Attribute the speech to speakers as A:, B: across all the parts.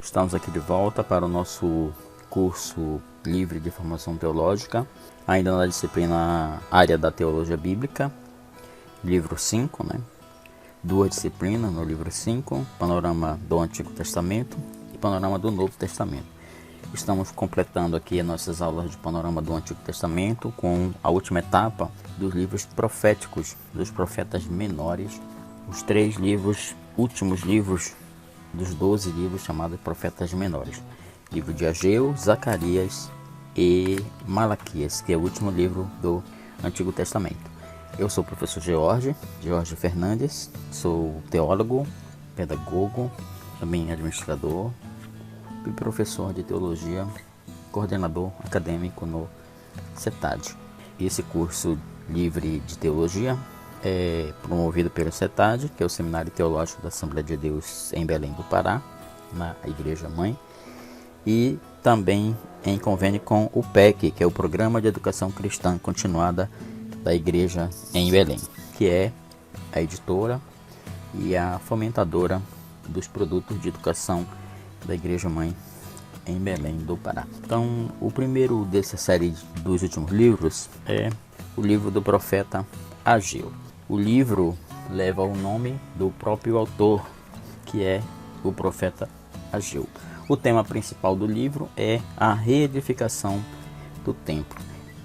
A: Estamos aqui de volta para o nosso curso livre de formação teológica, ainda na disciplina área da teologia bíblica, livro 5, Duas disciplinas no livro 5, panorama do Antigo Testamento e panorama do Novo Testamento. Estamos completando aqui as nossas aulas de panorama do Antigo Testamento com a última etapa dos livros proféticos, dos profetas menores, os 3 últimos livros dos 12 livros chamados profetas menores. Livro de Ageu, Zacarias e Malaquias, que é o último livro do Antigo Testamento. Eu sou o professor Jorge Fernandes, sou teólogo, pedagogo, também administrador e professor de teologia, coordenador acadêmico no CETAD. Esse curso livre de teologia é promovido pelo CETAD, que é o Seminário Teológico da Assembleia de Deus em Belém do Pará, na Igreja Mãe, e também em convênio com o PEC, que é o Programa de Educação Cristã Continuada da Igreja em Belém, que é a editora e a fomentadora dos produtos de educação da Igreja Mãe em Belém do Pará. Então, o primeiro dessa série dos últimos livros é o livro do profeta Ageu. O livro leva o nome do próprio autor, que é o profeta Ageu. O tema principal do livro é a reedificação do templo.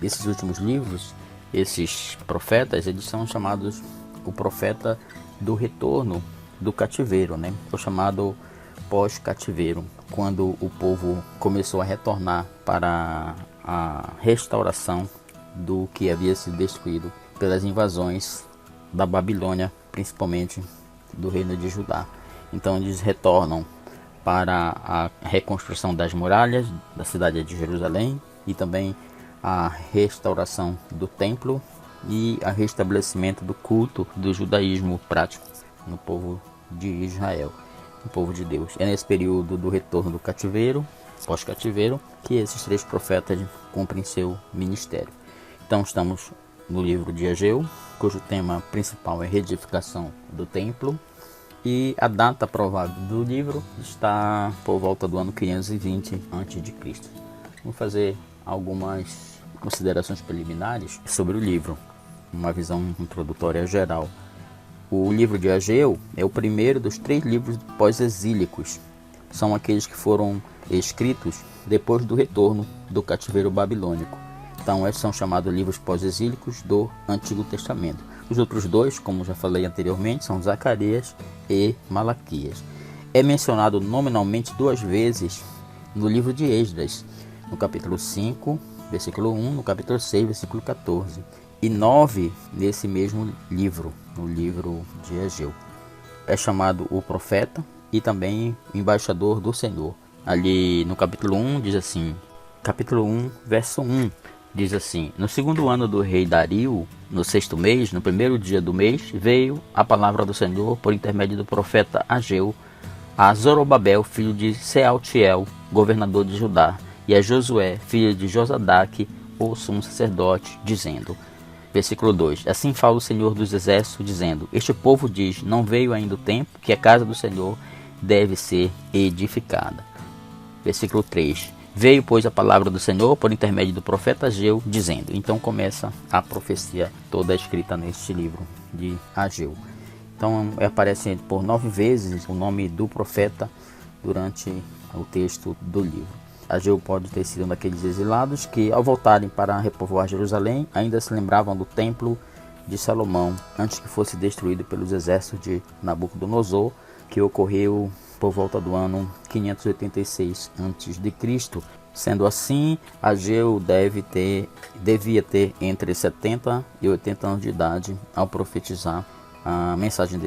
A: Esses últimos livros, esses profetas, eles são chamados o profeta do retorno do cativeiro, o chamado pós-cativeiro, quando o povo começou a retornar para a restauração do que havia sido destruído pelas invasões da Babilônia, principalmente do reino de Judá. Então eles retornam para a reconstrução das muralhas da cidade de Jerusalém e também a restauração do templo e a restabelecimento do culto do judaísmo prático no povo de Israel, no povo de Deus. É nesse período do retorno do cativeiro, pós-cativeiro, que esses 3 profetas cumprem seu ministério. Então estamos no livro de Ageu, cujo tema principal é reedificação do templo, e a data provável do livro está por volta do ano 520 a.C. Vou fazer algumas considerações preliminares sobre o livro, uma visão introdutória geral. O livro de Ageu é o primeiro dos 3 livros pós-exílicos. São aqueles que foram escritos depois do retorno do cativeiro babilônico. Então, esses são chamados livros pós-exílicos do Antigo Testamento. Os outros 2, como já falei anteriormente, são Zacarias e Malaquias. É mencionado nominalmente 2 vezes no livro de Esdras, no capítulo 5, versículo 1, no capítulo 6, versículo 14, e 9 nesse mesmo livro, no livro de Ageu. É chamado o profeta e também o embaixador do Senhor. Ali no capítulo 1 diz assim, capítulo 1, verso 1, diz assim: no 2º ano do rei Dario, no 6º mês, no 1º dia do mês, veio a palavra do Senhor por intermédio do profeta Ageu a Zorobabel, filho de Sealtiel, governador de Judá, e a Josué, filho de Josadaque, o sumo sacerdote, dizendo, versículo 2, assim fala o Senhor dos Exércitos, dizendo, este povo diz, não veio ainda o tempo que a casa do Senhor deve ser edificada. Versículo 3, veio, pois, a palavra do Senhor por intermédio do profeta Ageu, dizendo. Então começa a profecia toda escrita neste livro de Ageu. Então aparece por 9 vezes o nome do profeta durante o texto do livro. Ageu pode ter sido um daqueles exilados que, ao voltarem para repovoar Jerusalém, ainda se lembravam do templo de Salomão, antes que fosse destruído pelos exércitos de Nabucodonosor, que ocorreu por volta do ano 586 a.C. Sendo assim, Ageu devia ter entre 70 e 80 anos de idade ao profetizar a mensagem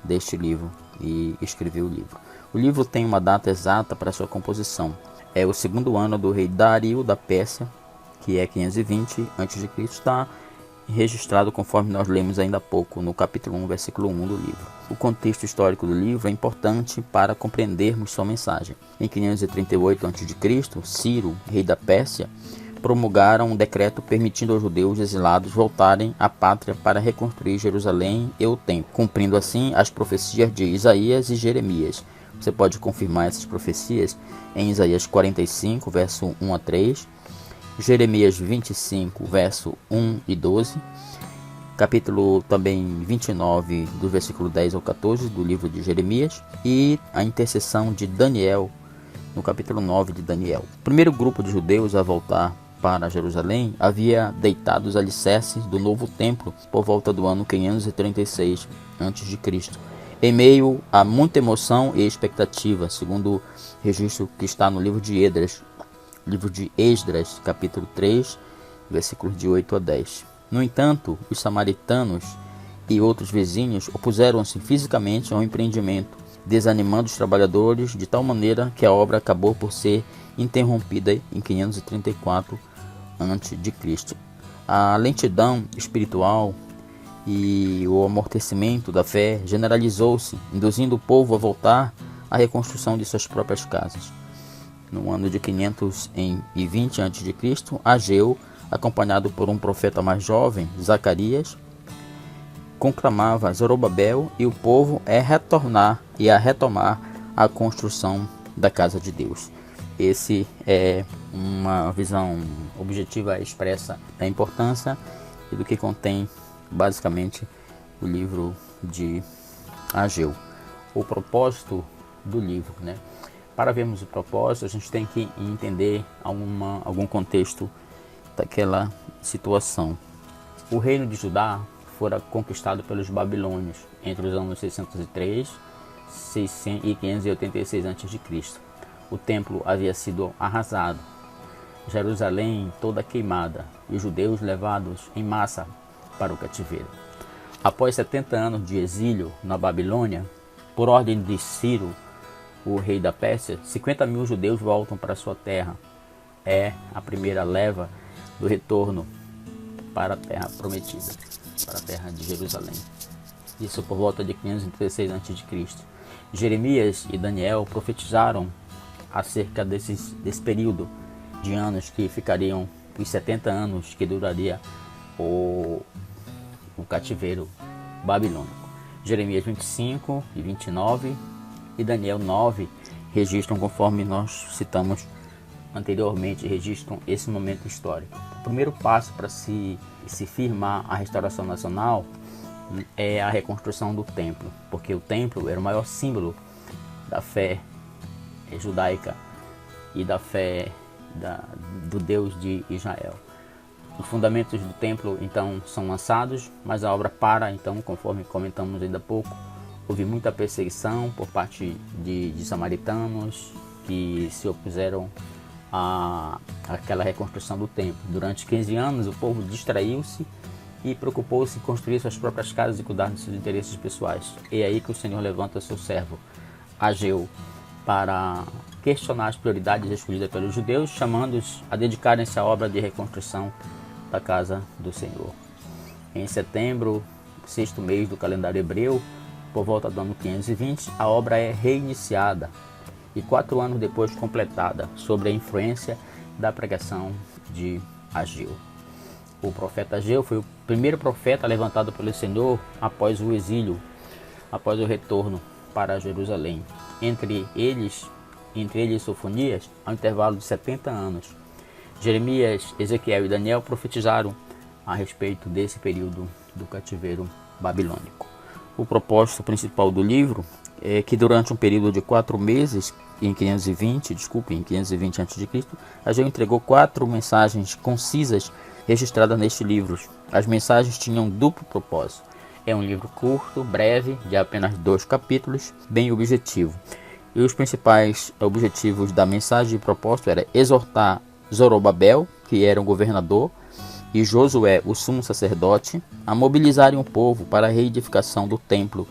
A: deste livro e escrever o livro. O livro tem uma data exata para sua composição. É o 2º ano do rei Dario da Pérsia, que é 520 a.C., está registrado conforme nós lemos ainda há pouco no capítulo 1, versículo 1 do livro. O contexto histórico do livro é importante para compreendermos sua mensagem. Em 538 a.C., Ciro, rei da Pérsia, promulgaram um decreto permitindo aos judeus exilados voltarem à pátria para reconstruir Jerusalém e o templo, cumprindo assim as profecias de Isaías e Jeremias, Você pode confirmar essas profecias em Isaías 45, verso 1 a 3, Jeremias 25, verso 1 e 12, capítulo também 29, do versículo 10 ao 14 do livro de Jeremias, e a intercessão de Daniel, no capítulo 9 de Daniel. O primeiro grupo de judeus a voltar para Jerusalém havia deitado os alicerces do novo templo por volta do ano 536 a.C., em meio a muita emoção e expectativa, segundo o registro que está no livro de Esdras, capítulo 3, versículos de 8 a 10. No entanto, os samaritanos e outros vizinhos opuseram-se fisicamente ao empreendimento, desanimando os trabalhadores de tal maneira que a obra acabou por ser interrompida em 534 a.C. A lentidão espiritual e o amortecimento da fé generalizou-se, induzindo o povo a voltar à reconstrução de suas próprias casas. No ano de 520 a.C., Ageu, acompanhado por um profeta mais jovem, Zacarias, conclamava Zorobabel e o povo a retomar a construção da casa de Deus. Esse é uma visão objetiva expressa da importância e do que contém basicamente o livro de Ageu. O propósito do livro, né? Para vermos o propósito, a gente tem que entender algum contexto daquela situação. O reino de Judá fora conquistado pelos babilônios entre os anos 603 e 586 a.C. O templo havia sido arrasado, Jerusalém toda queimada e os judeus levados em massa para o cativeiro. Após 70 anos de exílio na Babilônia, por ordem de Ciro, o rei da Pérsia, 50 mil judeus voltam para sua terra. É a primeira leva do retorno para a terra prometida, para a terra de Jerusalém. Isso por volta de 536 a.C. Jeremias e Daniel profetizaram acerca desse período de anos que ficariam os 70 anos que duraria o cativeiro babilônico. Jeremias 25 e 29 e Daniel 9 registram, conforme nós citamos anteriormente, registram esse momento histórico. O primeiro passo para se firmar a restauração nacional é a reconstrução do templo, porque o templo era o maior símbolo da fé judaica e da fé do Deus de Israel. Os fundamentos do templo então são lançados, mas a obra para, então, conforme comentamos ainda há pouco. Houve muita perseguição por parte de samaritanos que se opuseram àquela reconstrução do templo. Durante 15 anos o povo distraiu-se e preocupou-se em construir suas próprias casas e cuidar dos seus interesses pessoais. É aí que o Senhor levanta seu servo Ageu para questionar as prioridades escolhidas pelos judeus, chamando-os a dedicarem-se à obra de reconstrução da casa do Senhor. Em setembro, sexto mês do calendário hebreu, por volta do ano 520, a obra é reiniciada e 4 anos depois completada, sob a influência da pregação de Ageu. O profeta Ageu foi o primeiro profeta levantado pelo Senhor após o exílio, após o retorno para Jerusalém. Entre eles e Sofonias, ao intervalo de 70 anos, Jeremias, Ezequiel e Daniel profetizaram a respeito desse período do cativeiro babilônico. O propósito principal do livro é que durante um período de 4 meses, em 520 a.C., Ageu entregou 4 mensagens concisas registradas neste livro. As mensagens tinham duplo propósito. É um livro curto, breve, de apenas 2 capítulos, bem objetivo. E os principais objetivos da mensagem de propósito era exortar Zorobabel, que era um governador, e Josué, o sumo sacerdote, a mobilizarem o povo para a reedificação do templo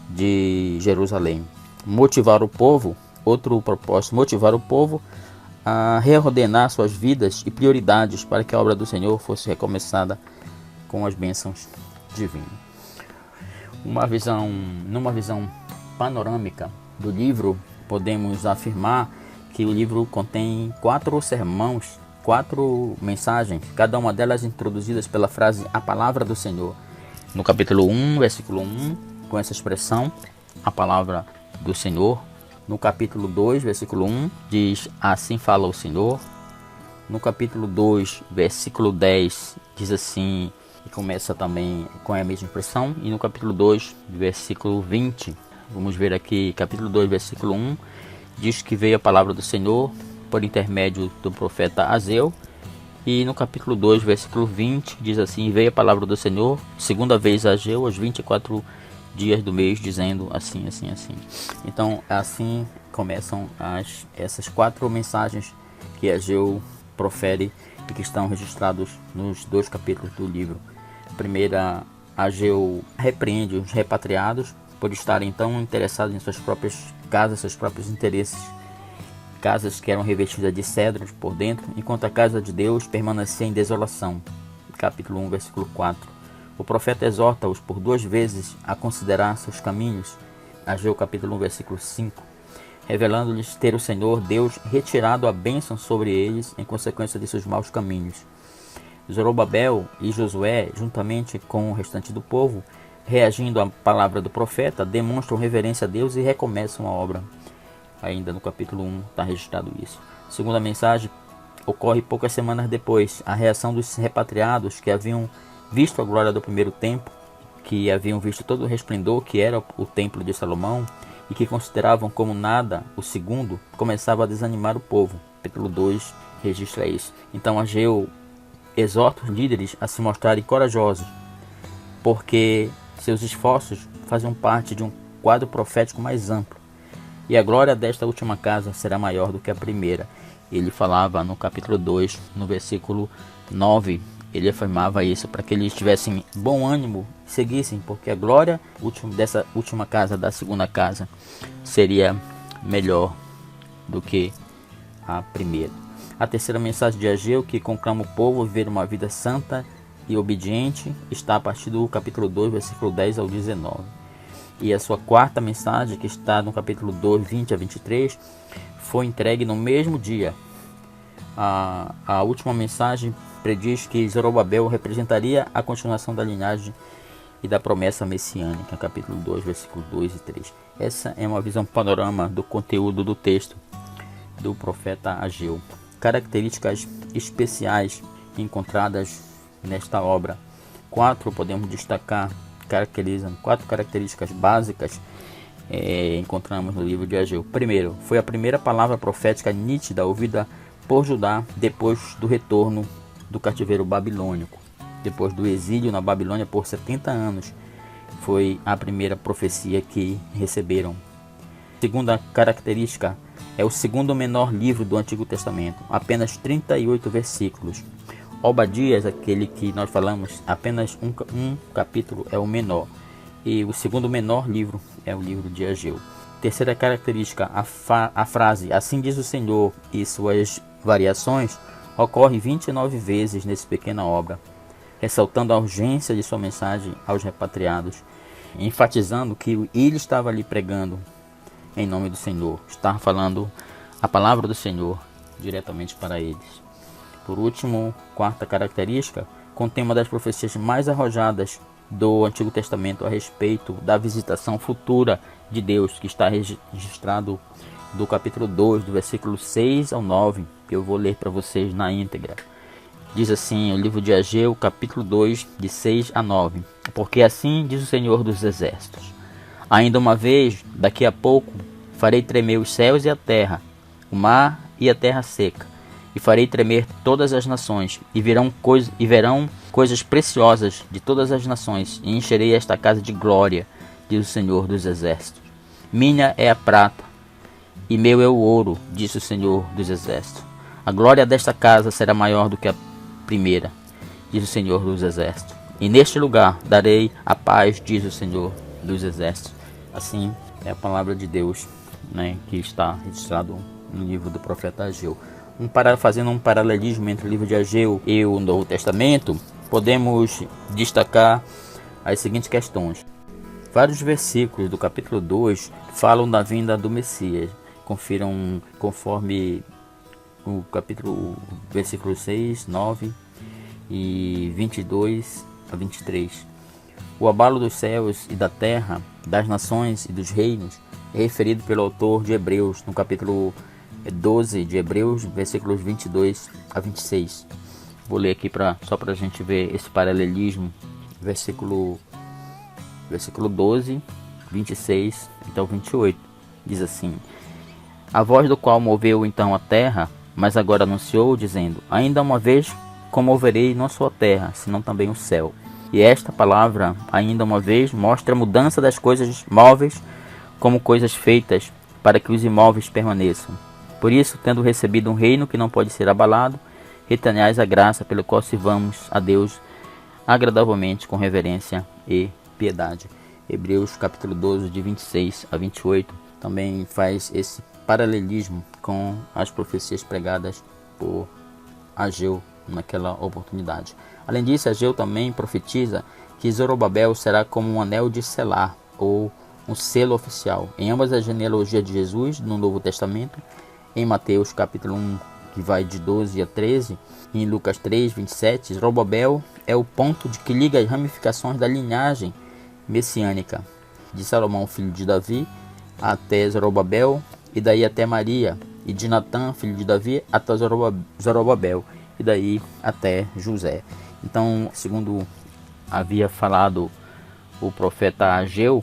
A: de Jerusalém. Motivar o povo, outro propósito, motivar o povo a reordenar suas vidas e prioridades para que a obra do Senhor fosse recomeçada com as bênçãos divinas. Numa visão panorâmica do livro, podemos afirmar que o livro contém 4 sermões, 4 mensagens, cada uma delas introduzidas pela frase "a palavra do Senhor". No capítulo 1, versículo 1, com essa expressão, a palavra do Senhor. No capítulo 2, versículo 1, diz: assim fala o Senhor. No capítulo 2, versículo 10, diz assim, e começa também com a mesma expressão. E no capítulo 2, versículo 20, vamos ver aqui, capítulo 2, versículo 1, diz que veio a palavra do Senhor por intermédio do profeta Ageu. E no capítulo 2, versículo 20, diz assim: veio a palavra do Senhor, segunda vez a Ageu, aos 24 dias do mês, dizendo assim, assim, assim. Então, assim começam essas 4 mensagens que Ageu profere e que estão registrados nos 2 capítulos do livro. A primeira, Ageu repreende os repatriados por estarem tão interessados em suas próprias casas, seus próprios interesses. Casas que eram revestidas de cedros por dentro, enquanto a casa de Deus permanecia em desolação. Capítulo 1, versículo 4. O profeta exorta-os por 2 vezes a considerar seus caminhos. Ageu capítulo 1, versículo 5. Revelando-lhes ter o Senhor Deus retirado a bênção sobre eles em consequência de seus maus caminhos. Zorobabel e Josué, juntamente com o restante do povo, reagindo à palavra do profeta, demonstram reverência a Deus e recomeçam a obra. Ainda no capítulo 1 está registrado isso. A segunda mensagem ocorre poucas semanas depois. A reação dos repatriados que haviam visto a glória do primeiro templo, que haviam visto todo o resplendor que era o templo de Salomão e que consideravam como nada o segundo, começava a desanimar o povo. Capítulo 2 registra isso. Então Ageu exorta os líderes a se mostrarem corajosos, porque seus esforços faziam parte de um quadro profético mais amplo. E a glória desta última casa será maior do que a primeira. Ele falava no capítulo 2, no versículo 9, ele afirmava isso para que eles tivessem bom ânimo e seguissem, porque a glória dessa última casa, da segunda casa, seria melhor do que a primeira. A terceira mensagem de Ageu, que conclama o povo a viver uma vida santa e obediente, está a partir do capítulo 2, versículo 10 ao 19. E a sua quarta mensagem, que está no capítulo 2, 20 a 23, foi entregue no mesmo dia. A última mensagem prediz que Zorobabel representaria a continuação da linhagem e da promessa messiânica, capítulo 2, versículos 2 e 3. Essa é uma visão panorama do conteúdo do texto do profeta Ageu. Características especiais encontradas nesta obra. 4 podemos destacar, caracterizam 4 características básicas encontramos no livro de Ageu. Primeiro, foi a primeira palavra profética nítida ouvida por Judá depois do retorno do cativeiro babilônico. Depois do exílio na Babilônia por 70 anos, foi a primeira profecia que receberam. Segunda característica, é o segundo menor livro do Antigo Testamento, apenas 38 versículos. Obadias, aquele que nós falamos, apenas um capítulo é o menor. E o segundo menor livro é o livro de Ageu. Terceira característica, a frase "assim diz o Senhor" e suas variações ocorre 29 vezes nessa pequena obra, ressaltando a urgência de sua mensagem aos repatriados, enfatizando que ele estava ali pregando em nome do Senhor, estava falando a palavra do Senhor diretamente para eles. Por último, quarta característica, contém uma das profecias mais arrojadas do Antigo Testamento a respeito da visitação futura de Deus, que está registrado do capítulo 2, do versículo 6 ao 9, que eu vou ler para vocês na íntegra. Diz assim o livro de Ageu, capítulo 2, de 6 a 9. Porque assim diz o Senhor dos Exércitos: ainda uma vez, daqui a pouco, farei tremer os céus e a terra, o mar e a terra seca, e farei tremer todas as nações, e verão coisas preciosas de todas as nações, e encherei esta casa de glória, diz o Senhor dos Exércitos. Minha é a prata, e meu é o ouro, disse o Senhor dos Exércitos. A glória desta casa será maior do que a primeira, diz o Senhor dos Exércitos. E neste lugar darei a paz, diz o Senhor dos Exércitos. Assim é a palavra de Deus, que está registrado no livro do profeta Ageu. Fazendo um paralelismo entre o livro de Ageu e o Novo Testamento, podemos destacar as seguintes questões. Vários versículos do capítulo 2 falam da vinda do Messias. Confiram conforme o versículo 6, 9 e 22 a 23. O abalo dos céus e da terra, das nações e dos reinos, é referido pelo autor de Hebreus, no capítulo 12 de Hebreus, versículos 22 a 26. Vou ler aqui só para a gente ver esse paralelismo. Versículo 12, 26 até o 28. Diz assim: a voz do qual moveu então a terra, mas agora anunciou, dizendo: ainda uma vez comoverei não só a terra, senão também o céu. E esta palavra, ainda uma vez, mostra a mudança das coisas móveis como coisas feitas, para que os imóveis permaneçam. Por isso, tendo recebido um reino que não pode ser abalado, retenhais a graça pelo qual sirvamos a Deus agradavelmente com reverência e piedade. Hebreus capítulo 12, de 26 a 28, também faz esse paralelismo com as profecias pregadas por Ageu naquela oportunidade. Além disso, Ageu também profetiza que Zorobabel será como um anel de selar, ou um selo oficial, em ambas as genealogias de Jesus no Novo Testamento, em Mateus capítulo 1, que vai de 12 a 13, e em Lucas 3, 27, Zorobabel é o ponto de que liga as ramificações da linhagem messiânica, de Salomão, filho de Davi, até Zorobabel, e daí até Maria, e de Natã, filho de Davi, até Zorobabel, e daí até José. Então, segundo havia falado o profeta Ageu,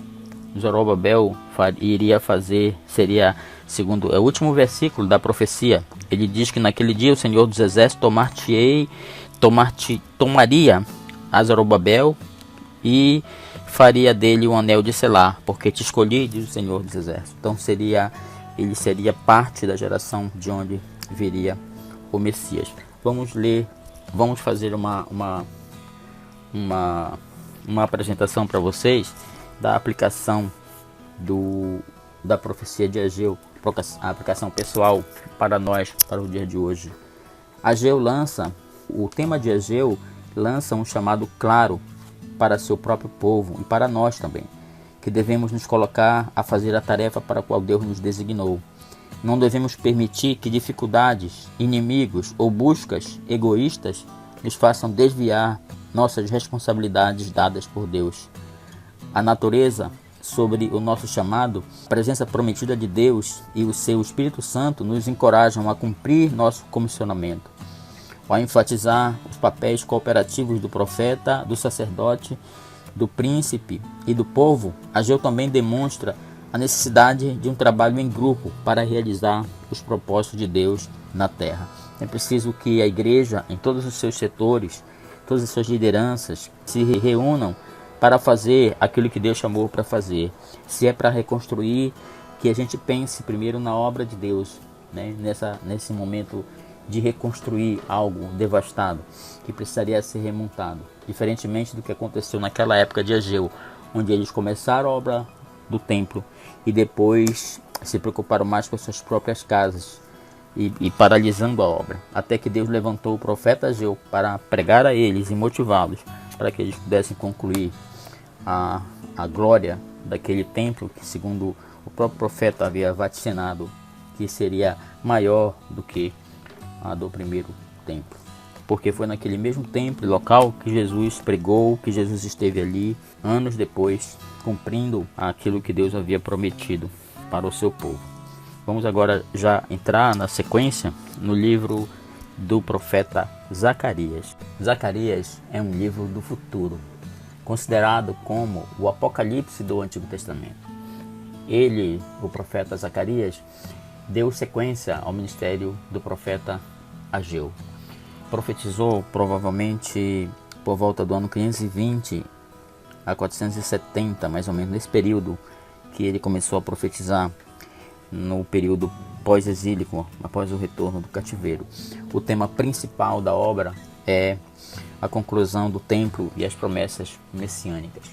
A: Zorobabel iria fazer, seria, segundo o último versículo da profecia, ele diz que naquele dia o Senhor dos Exércitos tomaria a Zorobabel e faria dele um anel de selar, porque te escolhi, diz o Senhor dos Exércitos. Então ele seria parte da geração de onde viria o Messias. Vamos fazer uma apresentação para vocês da aplicação da profecia de Ageu, a aplicação pessoal para nós, para o dia de hoje. O tema de Ageu lança um chamado claro para seu próprio povo e para nós também, que devemos nos colocar a fazer a tarefa para a qual Deus nos designou. Não devemos permitir que dificuldades, inimigos ou buscas egoístas nos façam desviar nossas responsabilidades dadas por Deus. A natureza sobre o nosso chamado, a presença prometida de Deus e o seu Espírito Santo nos encorajam a cumprir nosso comissionamento. Ao enfatizar os papéis cooperativos do profeta, do sacerdote, do príncipe e do povo, Ageu também demonstra a necessidade de um trabalho em grupo para realizar os propósitos de Deus na terra. É preciso que a igreja, em todos os seus setores, todas as suas lideranças, se reúnam para fazer aquilo que Deus chamou para fazer. Se é para reconstruir, que a gente pense primeiro na obra de Deus, né? Nesse momento de reconstruir algo devastado, que precisaria ser remontado. Diferentemente do que aconteceu naquela época de Ageu, onde eles começaram a obra do templo e depois se preocuparam mais com as suas próprias casas e paralisando a obra, até que Deus levantou o profeta Ageu para pregar a eles e motivá-los para que eles pudessem concluir a glória daquele templo que, segundo o próprio profeta havia vaticinado, que seria maior do que a do primeiro templo. Porque foi naquele mesmo templo local que Jesus pregou, que Jesus esteve ali anos depois, cumprindo aquilo que Deus havia prometido para o seu povo. Vamos agora já entrar na sequência no livro do profeta Zacarias. Zacarias é um livro do futuro, considerado como o Apocalipse do Antigo Testamento. Ele, o profeta Zacarias, deu sequência ao ministério do profeta Ageu. Profetizou provavelmente por volta do ano 520 a 470, mais ou menos, nesse período que ele começou a profetizar, no período pós-exílico, após o retorno do cativeiro. O tema principal da obra é a conclusão do templo e as promessas messiânicas.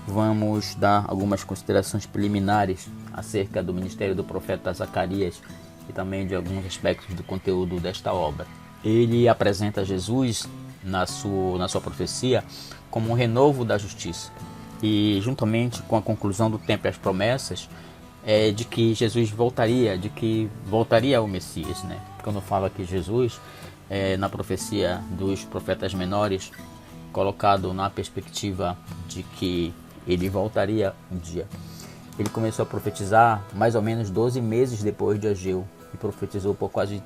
A: Vamos dar algumas considerações preliminares acerca do ministério do profeta Zacarias e também de alguns aspectos do conteúdo desta obra. Ele apresenta Jesus na sua profecia como um renovo da justiça, e juntamente com a conclusão do templo e as promessas de que Jesus voltaria, de que voltaria o Messias, né? Quando fala que Jesus, na profecia dos profetas menores, colocado na perspectiva de que ele voltaria um dia. Ele começou a profetizar mais ou menos 12 meses depois de Ageu e profetizou por quase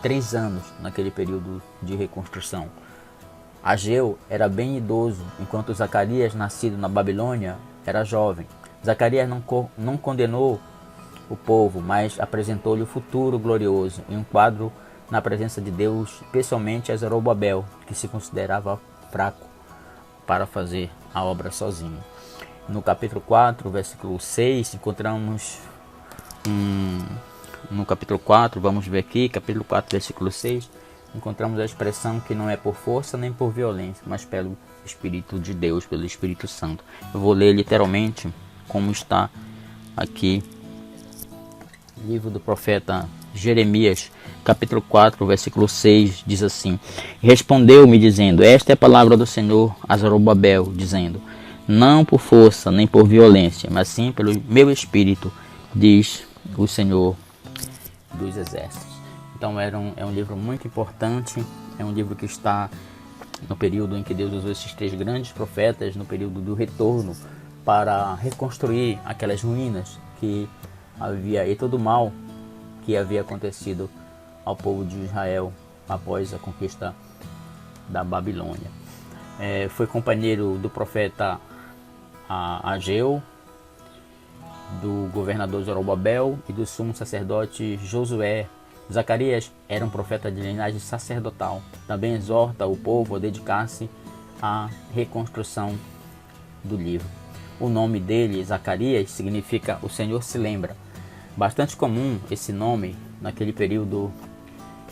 A: 3 anos naquele período de reconstrução. Ageu era bem idoso, enquanto Zacarias, nascido na Babilônia, era jovem. Zacarias não condenou o povo, mas apresentou-lhe o futuro glorioso em um quadro na presença de Deus, especialmente a Zorobabel, que se considerava fraco para fazer a obra sozinho. No capítulo 4, versículo 6, encontramos no capítulo 4, vamos ver aqui, capítulo 4, versículo 6, encontramos a expressão que não é por força nem por violência, mas pelo Espírito de Deus, pelo Espírito Santo. Eu vou ler literalmente como está aqui, livro do profeta Jeremias, capítulo 4, versículo 6, diz assim: Respondeu-me dizendo, esta é a palavra do Senhor a Zorobabel, dizendo, não por força nem por violência, mas sim pelo meu Espírito, diz o Senhor dos Exércitos. Então é um livro muito importante, é um livro que está no período em que Deus usou esses 3 grandes profetas, no período do retorno, para reconstruir aquelas ruínas que havia e todo o mal que havia acontecido ao povo de Israel após a conquista da Babilônia. Foi companheiro do profeta Ageu, do governador Zorobabel e do sumo sacerdote Josué. Zacarias era um profeta de linhagem sacerdotal. Também exorta o povo a dedicar-se à reconstrução do livro. O nome dele, Zacarias, significa o Senhor se lembra. Bastante comum esse nome naquele período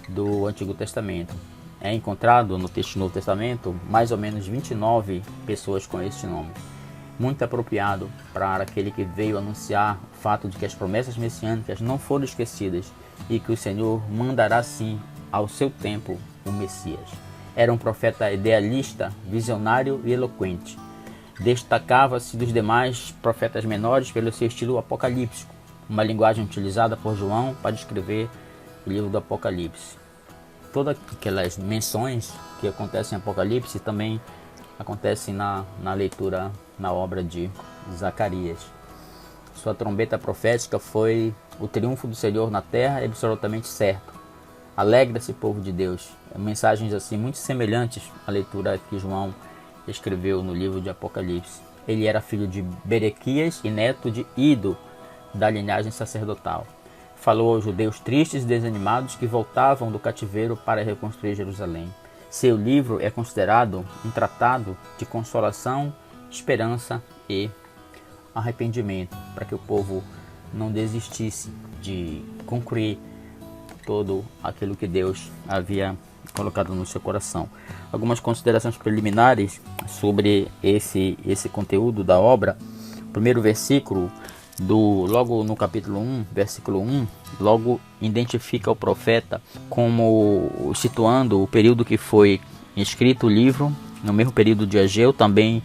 A: do Antigo Testamento. É encontrado no Novo Testamento mais ou menos 29 pessoas com este nome. Muito apropriado para aquele que veio anunciar o fato de que as promessas messiânicas não foram esquecidas e que o Senhor mandará sim ao seu tempo o Messias. Era um profeta idealista, visionário e eloquente. Destacava-se dos demais profetas menores pelo seu estilo apocalíptico, uma linguagem utilizada por João para descrever o livro do Apocalipse. Todas aquelas menções que acontecem em Apocalipse também acontecem na leitura, na obra de Zacarias. Sua trombeta profética foi: o triunfo do Senhor na terra é absolutamente certo. Alegra-se, povo de Deus. Mensagens assim muito semelhantes à leitura que João escreveu no livro de Apocalipse. Ele era filho de Berequias e neto de Ido, da linhagem sacerdotal. Falou aos judeus tristes e desanimados que voltavam do cativeiro para reconstruir Jerusalém. Seu livro é considerado um tratado de consolação, esperança e arrependimento, para que o povo não desistisse de concluir todo aquilo que Deus havia colocado no seu coração. Algumas considerações preliminares sobre esse conteúdo da obra. O primeiro versículo, logo no capítulo 1, versículo 1, logo identifica o profeta como situando o período que foi escrito o livro, no mesmo período de Ageu, também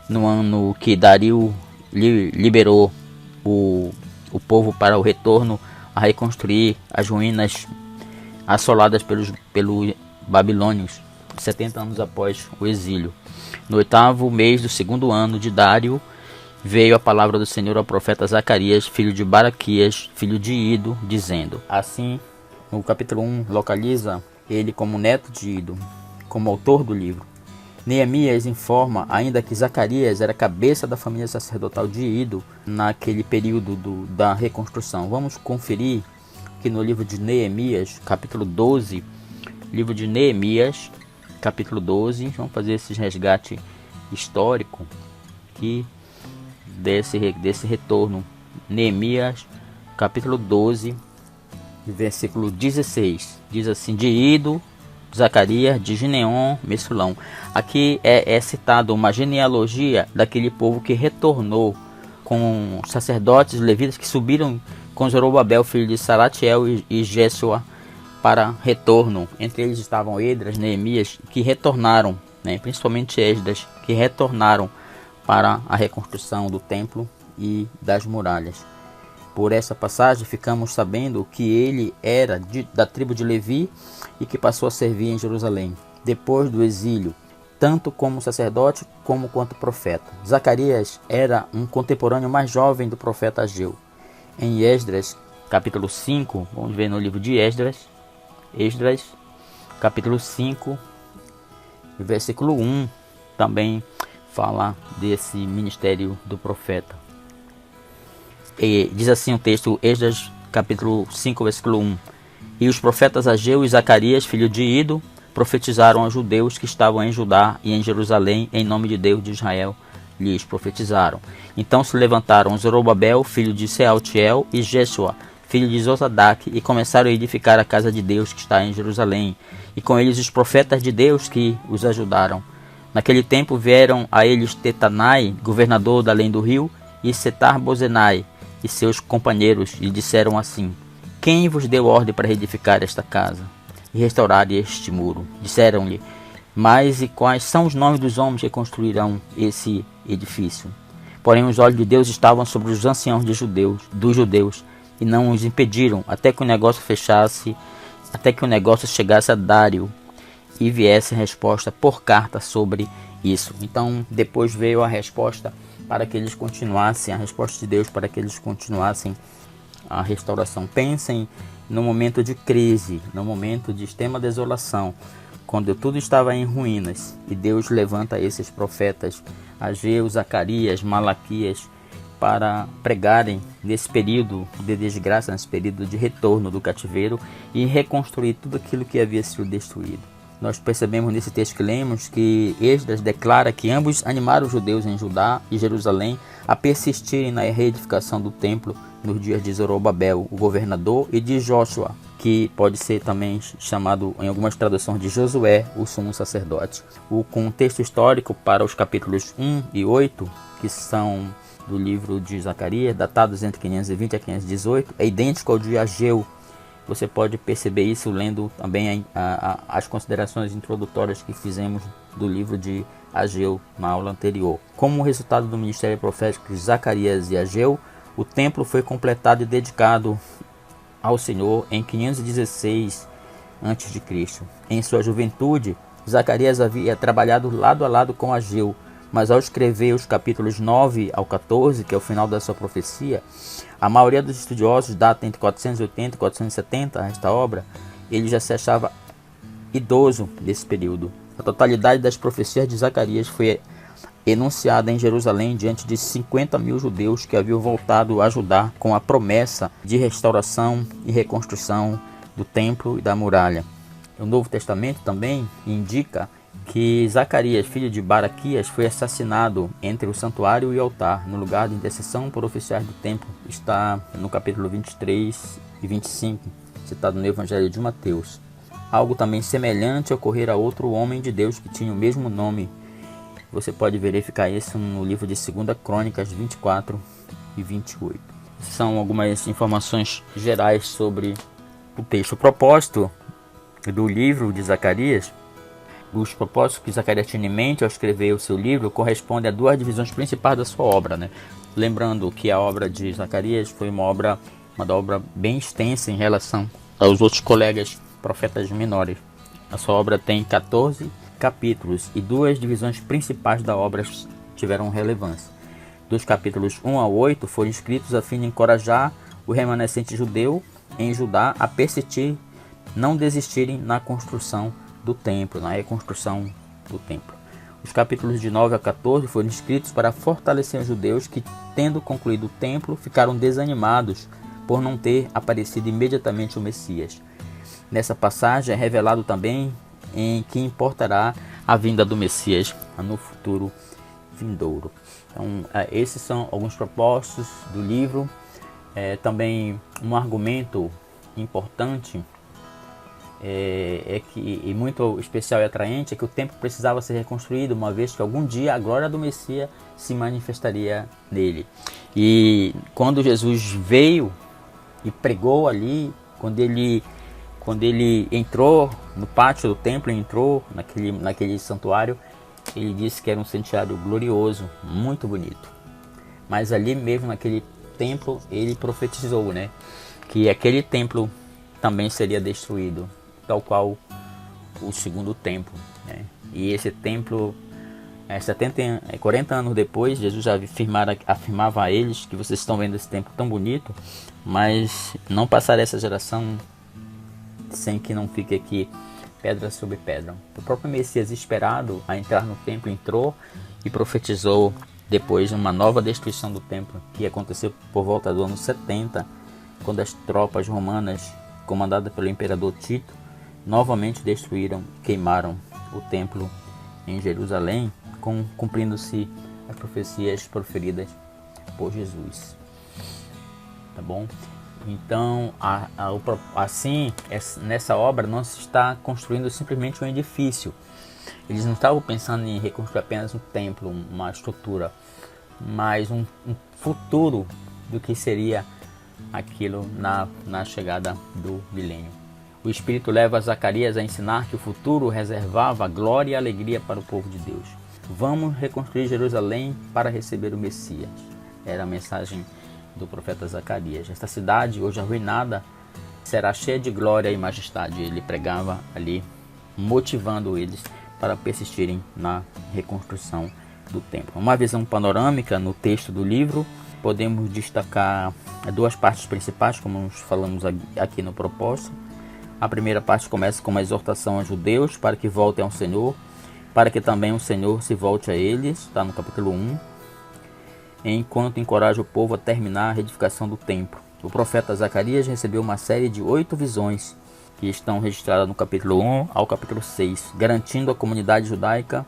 A: no ano que Dario liberou o povo para o retorno a reconstruir as ruínas assoladas pelos babilônios, 70 anos após o exílio. No 8º mês do 2º ano de Dário, veio a palavra do Senhor ao profeta Zacarias, filho de Baraquias, filho de Ido, dizendo. Assim, o capítulo 1 localiza ele como neto de Ido, como autor do livro. Neemias informa ainda que Zacarias era cabeça da família sacerdotal de Ido naquele período da reconstrução. Vamos conferir que no livro de Neemias, capítulo 12, livro de Neemias, capítulo 12, vamos fazer esse resgate histórico aqui desse retorno. Neemias, capítulo 12, versículo 16, diz assim: de Ido, Zacarias, de Gineon, Messulão. Aqui é citado uma genealogia daquele povo que retornou com sacerdotes levitas que subiram com Zorobabel, filho de Salatiel, e Jésua para retorno. Entre eles estavam Esdras, Neemias, que retornaram, principalmente Esdras, que retornaram para a reconstrução do templo e das muralhas. Por essa passagem ficamos sabendo que ele era da tribo de Levi e que passou a servir em Jerusalém. Depois do exílio, tanto como sacerdote como quanto profeta. Zacarias era um contemporâneo mais jovem do profeta Ageu. Em Esdras, capítulo 5, vamos ver no livro de Esdras, capítulo 5, versículo 1, também fala desse ministério do profeta. E diz assim o texto, Esdras, capítulo 5, versículo 1. E os profetas Ageu e Zacarias, filho de Ido, profetizaram aos judeus que estavam em Judá e em Jerusalém, em nome de Deus de Israel, lhes profetizaram. Então se levantaram Zorobabel, filho de Sealtiel, e Jesua, filho de Zosadac, e começaram a edificar a casa de Deus que está em Jerusalém, e com eles os profetas de Deus que os ajudaram. Naquele tempo vieram a eles Tetanai, governador da além do rio, e Setar-Bozenai, e seus companheiros, e disseram assim: Quem vos deu ordem para reedificar esta casa e restaurar este muro? Disseram-lhe: Mas e quais são os nomes dos homens que construirão esse edifício? Porém os olhos de Deus estavam sobre os anciãos dos judeus, e não os impediram, até que o negócio chegasse a Dário, e viesse a resposta por carta sobre isso. Então depois veio a resposta para que eles continuassem, a resposta de Deus para que eles continuassem a restauração. Pensem no momento de crise, no momento de extrema desolação, quando tudo estava em ruínas, e Deus levanta esses profetas, Ageu, Zacarias, Malaquias, para pregarem nesse período de desgraça, nesse período de retorno do cativeiro, e reconstruir tudo aquilo que havia sido destruído. Nós percebemos nesse texto que lemos que Esdras declara que ambos animaram os judeus em Judá e Jerusalém a persistirem na reedificação do templo nos dias de Zorobabel, o governador, e de Jóshua, que pode ser também chamado em algumas traduções de Josué, o sumo sacerdote. O contexto histórico para os capítulos 1 e 8, que são do livro de Zacarias, datados entre 520 a 518, é idêntico ao de Ageu. Você pode perceber isso lendo também as considerações introdutórias que fizemos do livro de Ageu na aula anterior. Como resultado do ministério profético de Zacarias e Ageu, o templo foi completado e dedicado ao Senhor em 516 a.C. Em sua juventude, Zacarias havia trabalhado lado a lado com Ageu, mas ao escrever os capítulos 9 ao 14, que é o final da sua profecia, a maioria dos estudiosos data entre 480 e 470 esta obra, ele já se achava idoso nesse período. A totalidade das profecias de Zacarias foi enunciada em Jerusalém diante de 50 mil judeus que haviam voltado a Judá com a promessa de restauração e reconstrução do templo e da muralha. O Novo Testamento também indica que Zacarias, filho de Baraquias, foi assassinado entre o santuário e o altar, no lugar de intercessão por oficiais do templo. Está no capítulo 23 e 25, citado no Evangelho de Mateus. Algo também semelhante ocorrera a outro homem de Deus que tinha o mesmo nome. Você pode verificar isso no livro de 2 Crônicas 24 e 28. São algumas informações gerais sobre o texto. O propósito do livro de Zacarias, os propósitos que Zacarias tinha em mente ao escrever o seu livro, correspondem a duas divisões principais da sua obra, né? Lembrando que a obra de Zacarias foi uma obra bem extensa em relação aos outros colegas profetas menores. A sua obra tem 14 capítulos e duas divisões principais da obra tiveram relevância. Dos capítulos 1 a 8 foram escritos a fim de encorajar o remanescente judeu em Judá a persistir, não desistirem na construção do templo, na reconstrução do templo. Os capítulos de 9 a 14 foram escritos para fortalecer os judeus que, tendo concluído o templo, ficaram desanimados por não ter aparecido imediatamente o Messias. Nessa passagem é revelado também em que importará a vinda do Messias no futuro vindouro. Então, esses são alguns propósitos do livro. Também um argumento importante e muito especial e atraente é que o templo precisava ser reconstruído, uma vez que algum dia a glória do Messias se manifestaria nele. E quando Jesus veio e pregou ali, quando ele entrou no pátio do templo, entrou naquele santuário, ele disse que era um santuário glorioso, muito bonito. Mas ali mesmo naquele templo ele profetizou, né, que aquele templo também seria destruído, tal qual o segundo templo, né? E esse templo, 40 anos depois, Jesus já afirmava a eles que vocês estão vendo esse templo tão bonito, mas não passará essa geração sem que não fique aqui pedra sobre pedra. O próprio Messias, esperado a entrar no templo, entrou e profetizou depois uma nova destruição do templo, que aconteceu por volta do ano 70, quando as tropas romanas, comandadas pelo imperador Tito, novamente destruíram, queimaram o templo em Jerusalém, cumprindo-se as profecias proferidas por Jesus. Tá bom? Então, assim, nessa obra não se está construindo simplesmente um edifício. Eles não estavam pensando em reconstruir apenas um templo, uma estrutura, mas um futuro do que seria aquilo na chegada do milênio. O Espírito leva Zacarias a ensinar que o futuro reservava glória e alegria para o povo de Deus. Vamos reconstruir Jerusalém para receber o Messias. Era a mensagem do profeta Zacarias. Esta cidade, hoje arruinada, será cheia de glória e majestade. Ele pregava ali, motivando eles para persistirem na reconstrução do templo. Uma visão panorâmica no texto do livro, podemos destacar duas partes principais, como nós falamos aqui no propósito. A primeira parte começa com uma exortação aos judeus para que voltem ao Senhor, para que também o Senhor se volte a eles, está no capítulo 1, enquanto encoraja o povo a terminar a reedificação do templo. O profeta Zacarias recebeu uma série de 8 visões, que estão registradas no capítulo 1 ao capítulo 6, garantindo à comunidade judaica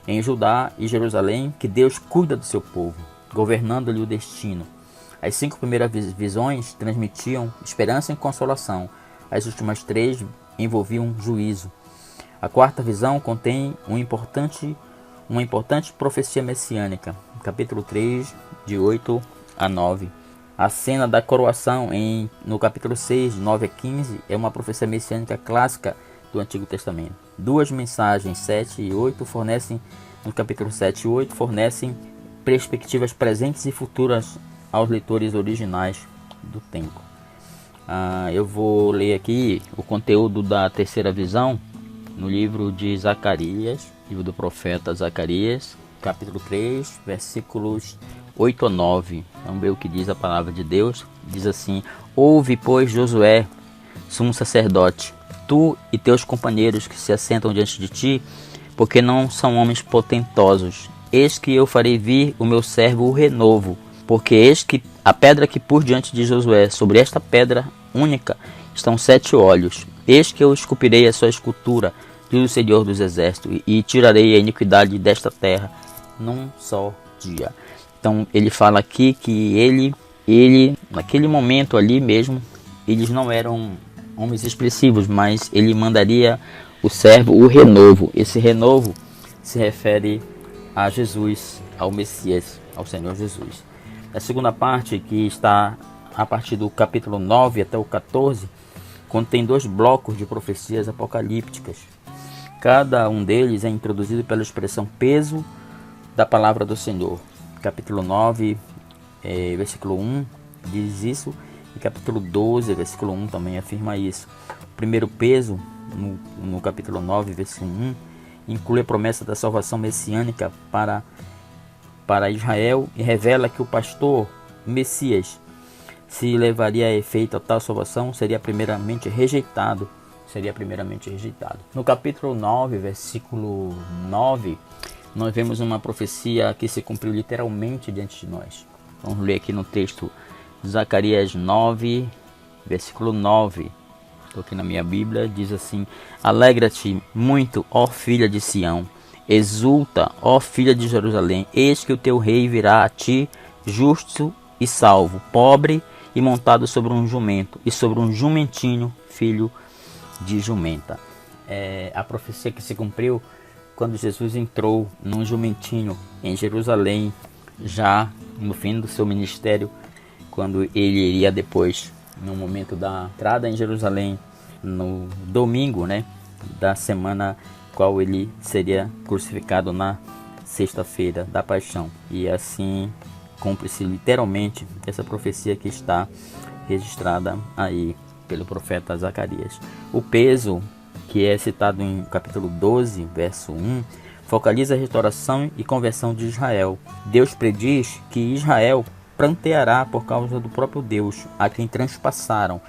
A: em Judá e Jerusalém que Deus cuida do seu povo, governando-lhe o destino. As 5 primeiras visões transmitiam esperança e consolação. As últimas 3 envolviam juízo. A quarta visão contém uma importante profecia messiânica. Capítulo 3, de 8 a 9. A cena da coroação no capítulo 6, de 9 a 15, é uma profecia messiânica clássica do Antigo Testamento. 2 mensagens, 7 e 8, no capítulo 7 e 8, fornecem perspectivas presentes e futuras aos leitores originais do templo. Eu vou ler aqui o conteúdo da terceira visão no livro de Zacarias, livro do profeta Zacarias, capítulo 3, versículos 8 a 9. Vamos ver o que diz a palavra de Deus. Diz assim: Ouve, pois, Josué, sumo sacerdote, tu e teus companheiros que se assentam diante de ti, porque não são homens potentosos. Eis que eu farei vir o meu servo o renovo, porque eis que a pedra que pus diante de Josué, sobre esta pedra única estão 7 olhos. Eis que eu esculpirei a sua escultura, diz o Senhor dos Exércitos, e tirarei a iniquidade desta terra num só dia. Então ele fala aqui que ele naquele momento ali mesmo, eles não eram homens expressivos, mas ele mandaria o servo o renovo. Esse renovo se refere a Jesus, ao Messias, ao Senhor Jesus. A segunda parte, que está a partir do capítulo 9 até o 14, contém 2 blocos de profecias apocalípticas. Cada um deles é introduzido pela expressão peso da palavra do Senhor. Capítulo 9, versículo 1 diz isso, e capítulo 12, versículo 1 também afirma isso. O primeiro peso, no capítulo 9, versículo 1, inclui a promessa da salvação messiânica para Israel e revela que o pastor Messias, se levaria a efeito a tal salvação, seria primeiramente rejeitado. No capítulo 9, versículo 9, nós vemos uma profecia que se cumpriu literalmente diante de nós. Vamos ler aqui no texto Zacarias 9, versículo 9. Estou aqui na minha Bíblia, diz assim: Alegra-te muito, ó filha de Sião, exulta, ó filha de Jerusalém, eis que o teu rei virá a ti, justo e salvo, pobre e montado sobre um jumento, e sobre um jumentinho, filho de jumenta. A profecia que se cumpriu quando Jesus entrou num jumentinho em Jerusalém, já no fim do seu ministério, quando ele iria depois, no momento da entrada em Jerusalém, no domingo, da semana qual ele seria crucificado na sexta-feira da paixão. E assim cumpre-se literalmente essa profecia que está registrada aí pelo profeta Zacarias. O peso que é citado em capítulo 12, verso 1, focaliza a restauração e conversão de Israel. Deus prediz que Israel pranteará por causa do próprio Deus, a quem transpassaram.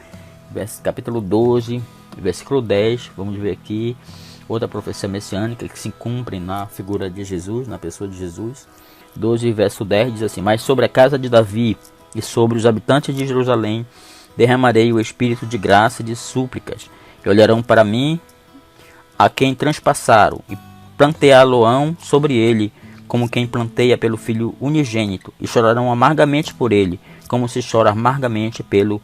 A: Capítulo 12, versículo 10, vamos ver aqui, outra profecia messiânica que se cumpre na figura de Jesus, na pessoa de Jesus. 12, verso 10 diz assim: mas sobre a casa de Davi e sobre os habitantes de Jerusalém derramarei o espírito de graça e de súplicas, e olharão para mim, a quem transpassaram, e planteá-lo-ão sobre ele, como quem planteia pelo filho unigênito, e chorarão amargamente por ele, como se chora amargamente pelo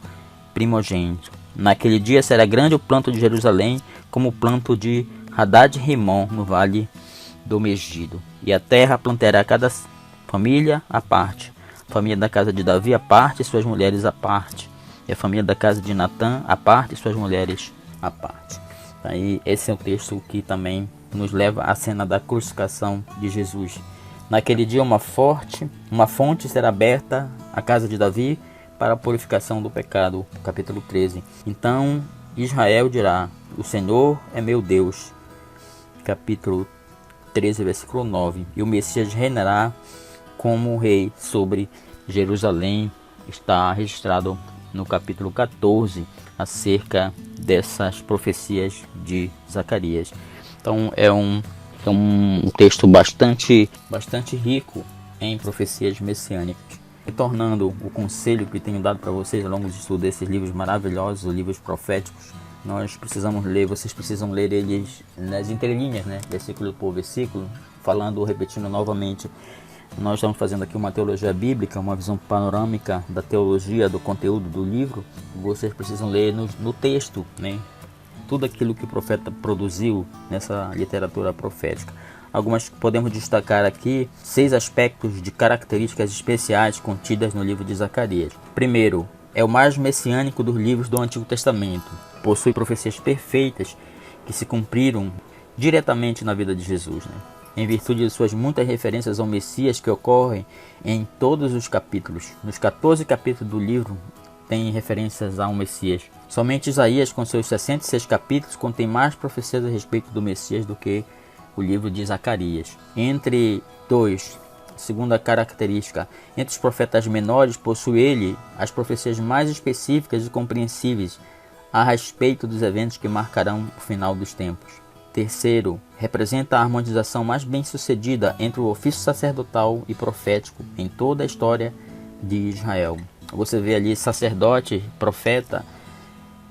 A: primogênito. Naquele dia será grande o planto de Jerusalém, como o planto de Hadad-Rimon, no vale do Megido. E a terra planteará cada família à parte, a família da casa de Davi à parte, e suas mulheres à parte, e a família da casa de Natã à parte, e suas mulheres à parte. Aí esse é o texto que também nos leva à cena da crucificação de Jesus. Naquele dia uma fonte será aberta à casa de Davi para a purificação do pecado. Capítulo 13. Então Israel dirá: o Senhor é meu Deus. Capítulo 13, versículo 9. E o Messias reinará como rei sobre Jerusalém. Está registrado no capítulo 14 acerca dessas profecias de Zacarias. Então é um texto bastante rico em profecias messiânicas. Retornando o conselho que tenho dado para vocês ao longo de estudo desses livros maravilhosos, os livros proféticos, nós precisamos ler, vocês precisam ler eles nas entrelinhas, né? Versículo por versículo, falando, repetindo novamente. Nós estamos fazendo aqui uma teologia bíblica, uma visão panorâmica da teologia, do conteúdo do livro. Vocês precisam ler no texto, né? Tudo aquilo que o profeta produziu nessa literatura profética. Algumas podemos destacar aqui 6 aspectos de características especiais contidas no livro de Zacarias. Primeiro, é o mais messiânico dos livros do Antigo Testamento. Possui profecias perfeitas que se cumpriram diretamente na vida de Jesus, né? Em virtude de suas muitas referências ao Messias que ocorrem em todos os capítulos. Nos 14 capítulos do livro tem referências ao Messias. Somente Isaías, com seus 66 capítulos, contém mais profecias a respeito do Messias do que o livro de Zacarias. Segunda característica, entre os profetas menores possui ele as profecias mais específicas e compreensíveis a respeito dos eventos que marcarão o final dos tempos. Terceiro, representa a harmonização mais bem sucedida entre o ofício sacerdotal e profético em toda a história de Israel. Você vê ali sacerdote, profeta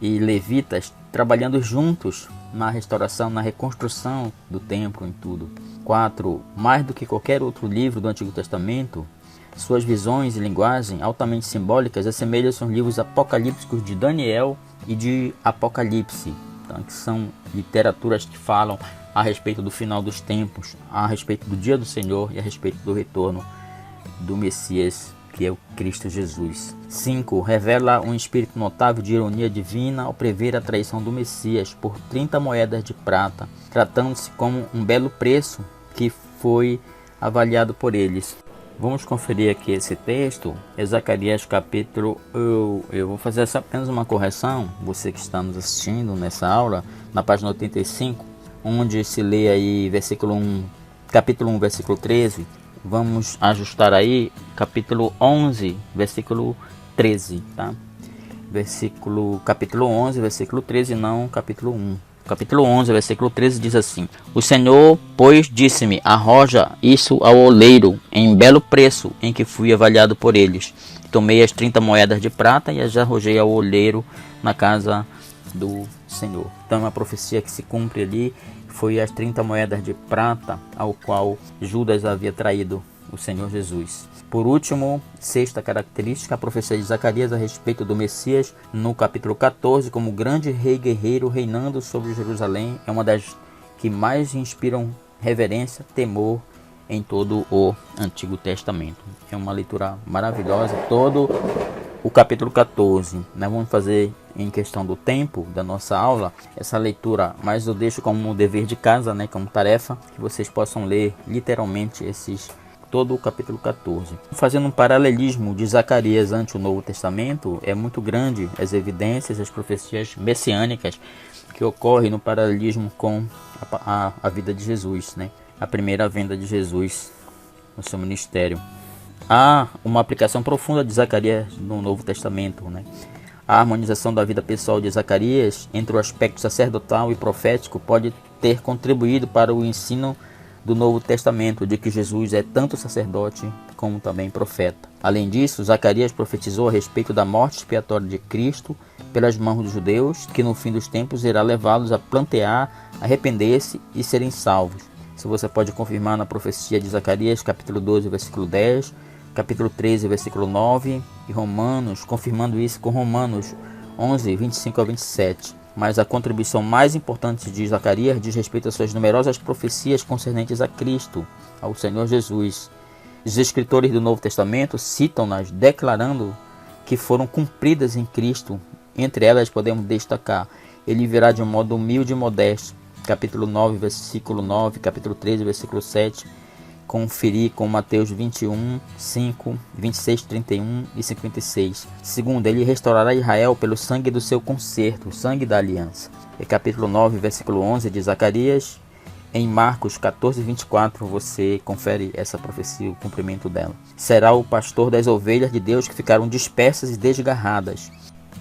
A: e levitas trabalhando juntos na restauração, na reconstrução do templo, em tudo. 4. Mais do que qualquer outro livro do Antigo Testamento, suas visões e linguagem altamente simbólicas assemelham-se aos livros apocalípticos de Daniel e de Apocalipse, então, que são literaturas que falam a respeito do final dos tempos, a respeito do dia do Senhor e a respeito do retorno do Messias, que é o Cristo Jesus. 5. Revela um espírito notável de ironia divina ao prever a traição do Messias por 30 moedas de prata, tratando-se como um belo preço que foi avaliado por eles. Vamos conferir aqui esse texto, é Zacarias capítulo... Eu vou fazer apenas uma correção, você que está nos assistindo nessa aula, na página 85, onde se lê aí versículo 1, capítulo 1, versículo 13, vamos ajustar aí capítulo 11, versículo 13, tá? Capítulo 11, versículo 13, não capítulo 1. Capítulo 11, versículo 13 diz assim: o Senhor, pois, disse-me, arroja isso ao oleiro em belo preço em que fui avaliado por eles. Tomei as 30 moedas de prata e as arrojei ao oleiro na casa do Senhor. Então é uma profecia que se cumpre ali, foi as 30 moedas de prata ao qual Judas havia traído o Senhor Jesus. Por último, sexta característica, a profecia de Zacarias a respeito do Messias, no capítulo 14, como grande rei guerreiro reinando sobre Jerusalém, é uma das que mais inspiram reverência, temor em todo o Antigo Testamento. É uma leitura maravilhosa, todo o capítulo 14. Nós vamos fazer em questão do tempo da nossa aula essa leitura, mas eu deixo como dever de casa, né, como tarefa, que vocês possam ler literalmente todo o capítulo 14. Fazendo um paralelismo de Zacarias ante o Novo Testamento, é muito grande as evidências, as profecias messiânicas que ocorre no paralelismo com a vida de Jesus, né? A primeira vinda de Jesus no seu ministério. Há uma aplicação profunda de Zacarias no Novo Testamento, né? A harmonização da vida pessoal de Zacarias entre o aspecto sacerdotal e profético pode ter contribuído para o ensino do Novo Testamento de que Jesus é tanto sacerdote como também profeta. Além disso, Zacarias profetizou a respeito da morte expiatória de Cristo pelas mãos dos judeus, que no fim dos tempos irá levá-los a plantear, arrepender-se e serem salvos. Isso você pode confirmar na profecia de Zacarias, capítulo 12, versículo 10, capítulo 13, versículo 9, e Romanos, confirmando isso com Romanos 11, 25 a 27. Mas a contribuição mais importante de Zacarias diz respeito às suas numerosas profecias concernentes a Cristo, ao Senhor Jesus. Os escritores do Novo Testamento citam-nas declarando que foram cumpridas em Cristo. Entre elas podemos destacar: ele virá de um modo humilde e modesto, capítulo 9, versículo 9, capítulo 13, versículo 7, conferir com Mateus 21, 5, 26, 31 e 56. Segundo, ele restaurará Israel pelo sangue do seu concerto, o sangue da aliança. E capítulo 9, versículo 11 de Zacarias. Em Marcos 14, 24, você confere essa profecia, o cumprimento dela. Será o pastor das ovelhas de Deus que ficaram dispersas e desgarradas.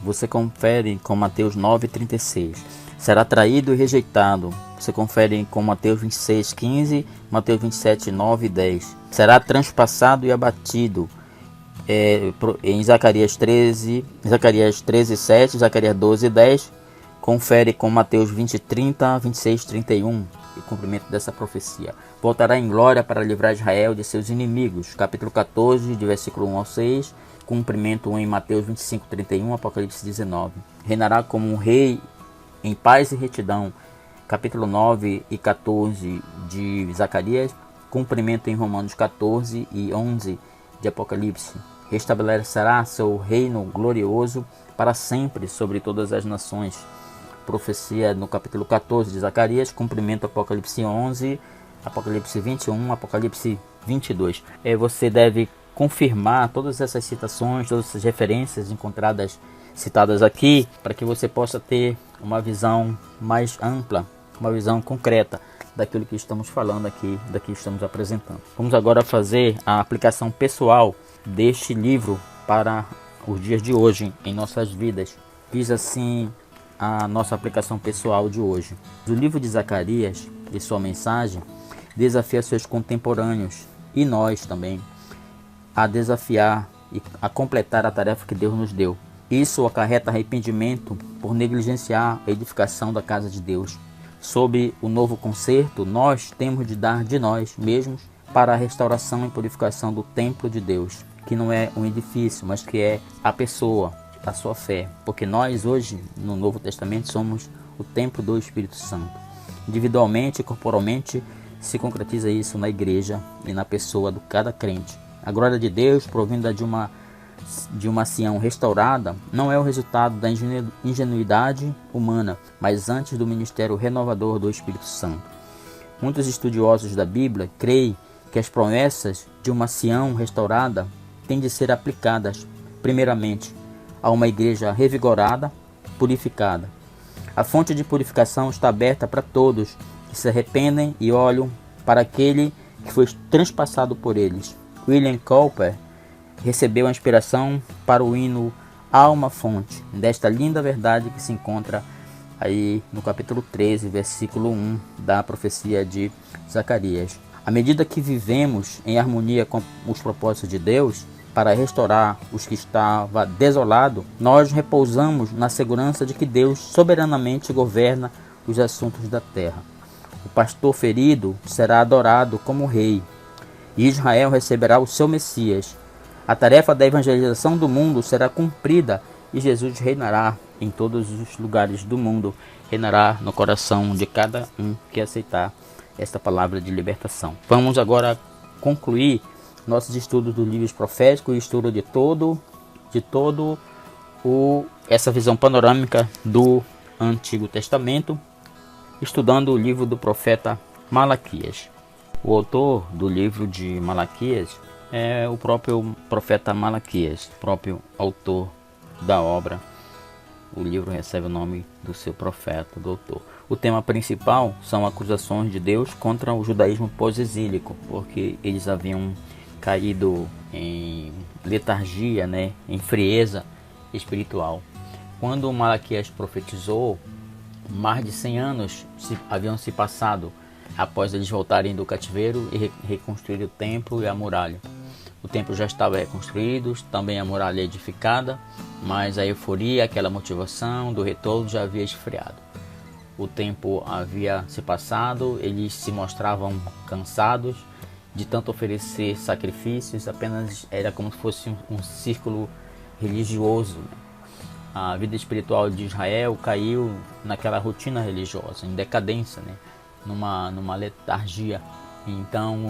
A: Você confere com Mateus 9, 36. Será traído e rejeitado. Você confere com Mateus 26, 15, Mateus 27, 9 e 10. Será transpassado e abatido. Em Zacarias 13, 7, Zacarias 12, 10. Confere com Mateus 20, 30, 26, 31. E cumprimento dessa profecia. Voltará em glória para livrar Israel de seus inimigos. Capítulo 14, de versículo 1 ao 6. Cumprimento em Mateus 25, 31, Apocalipse 19. Reinará como um rei em paz e retidão. Capítulo 9 e 14 de Zacarias. Cumprimento em Romanos 14 e 11 de Apocalipse. Restabelecerá seu reino glorioso para sempre sobre todas as nações. Profecia no capítulo 14 de Zacarias. Cumprimento Apocalipse 11, Apocalipse 21, Apocalipse 22. Você deve confirmar todas essas citações, todas essas referências citadas aqui, para que você possa ter uma visão mais ampla, uma visão concreta daquilo que estamos falando aqui, daquilo que estamos apresentando. Vamos agora fazer a aplicação pessoal deste livro para os dias de hoje, em nossas vidas. Diz assim a nossa aplicação pessoal de hoje. O livro de Zacarias, de sua mensagem, desafia seus contemporâneos e nós também a desafiar e a completar a tarefa que Deus nos deu. Isso acarreta arrependimento por negligenciar a edificação da casa de Deus. Sob o novo concerto, nós temos de dar de nós mesmos para a restauração e purificação do templo de Deus, que não é um edifício, mas que é a pessoa, a sua fé, porque nós hoje no Novo Testamento somos o templo do Espírito Santo. Individualmente e corporalmente se concretiza isso na igreja e na pessoa de cada crente. A glória de Deus, provinda de uma Sião restaurada, não é o resultado da ingenuidade humana, mas antes do ministério renovador do Espírito Santo. Muitos estudiosos da Bíblia creem que as promessas de uma Sião restaurada têm de ser aplicadas, primeiramente, a uma igreja revigorada, purificada. A fonte de purificação está aberta para todos que se arrependem e olham para aquele que foi transpassado por eles. William Cowper recebeu a inspiração para o hino Há uma fonte, desta linda verdade que se encontra aí no capítulo 13, versículo 1 da profecia de Zacarias. À medida que vivemos em harmonia com os propósitos de Deus, para restaurar os que estavam desolados, nós repousamos na segurança de que Deus soberanamente governa os assuntos da terra. O pastor ferido será adorado como rei, e Israel receberá o seu Messias. A tarefa da evangelização do mundo será cumprida e Jesus reinará em todos os lugares do mundo, reinará no coração de cada um que aceitar esta palavra de libertação. Vamos agora concluir nossos estudos dos livros proféticos e estudo de todo essa visão panorâmica do Antigo Testamento, estudando o livro do profeta Malaquias. O autor do livro de Malaquias é o próprio profeta Malaquias, próprio autor da obra, o livro recebe o nome do seu profeta, doutor. O tema principal são acusações de Deus contra o judaísmo pós-exílico, porque eles haviam caído em letargia, né, em frieza espiritual. Quando Malaquias profetizou, mais de 100 anos haviam se passado após eles voltarem do cativeiro e reconstruir o templo e a muralha. O templo já estava reconstruído, também a muralha edificada, mas a euforia, aquela motivação do retorno já havia esfriado. O tempo havia se passado, eles se mostravam cansados de tanto oferecer sacrifícios, apenas era como se fosse um círculo religioso. A vida espiritual de Israel caiu naquela rotina religiosa, em decadência, numa letargia. Então,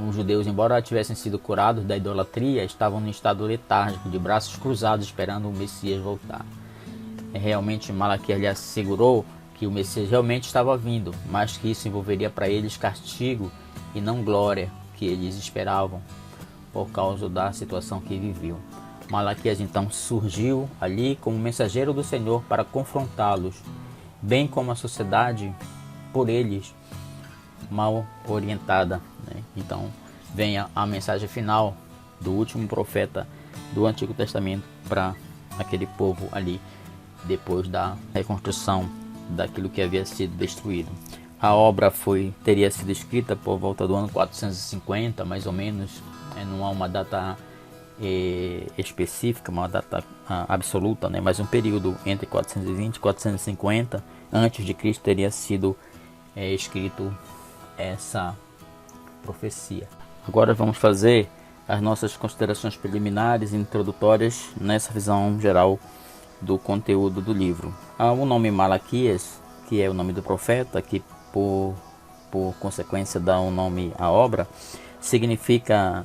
A: os judeus, embora tivessem sido curados da idolatria, estavam em estado letárgico, de braços cruzados, esperando o Messias voltar. Realmente, Malaquias lhe assegurou que o Messias realmente estava vindo, mas que isso envolveria para eles castigo e não glória que eles esperavam, por causa da situação que viviam. Malaquias então surgiu ali como mensageiro do Senhor para confrontá-los, bem como a sociedade por eles mal orientada. Então vem a mensagem final do último profeta do Antigo Testamento para aquele povo ali, depois da reconstrução daquilo que havia sido destruído. A obra teria sido escrita por volta do ano 450, mais ou menos. Não há uma data específica, uma data absoluta, mas um período entre 420 e 450 antes de Cristo teria sido escrito essa profecia. Agora vamos fazer as nossas considerações preliminares e introdutórias nessa visão geral do conteúdo do livro. O nome Malaquias, que é o nome do profeta, que por consequência dá um nome à obra, significa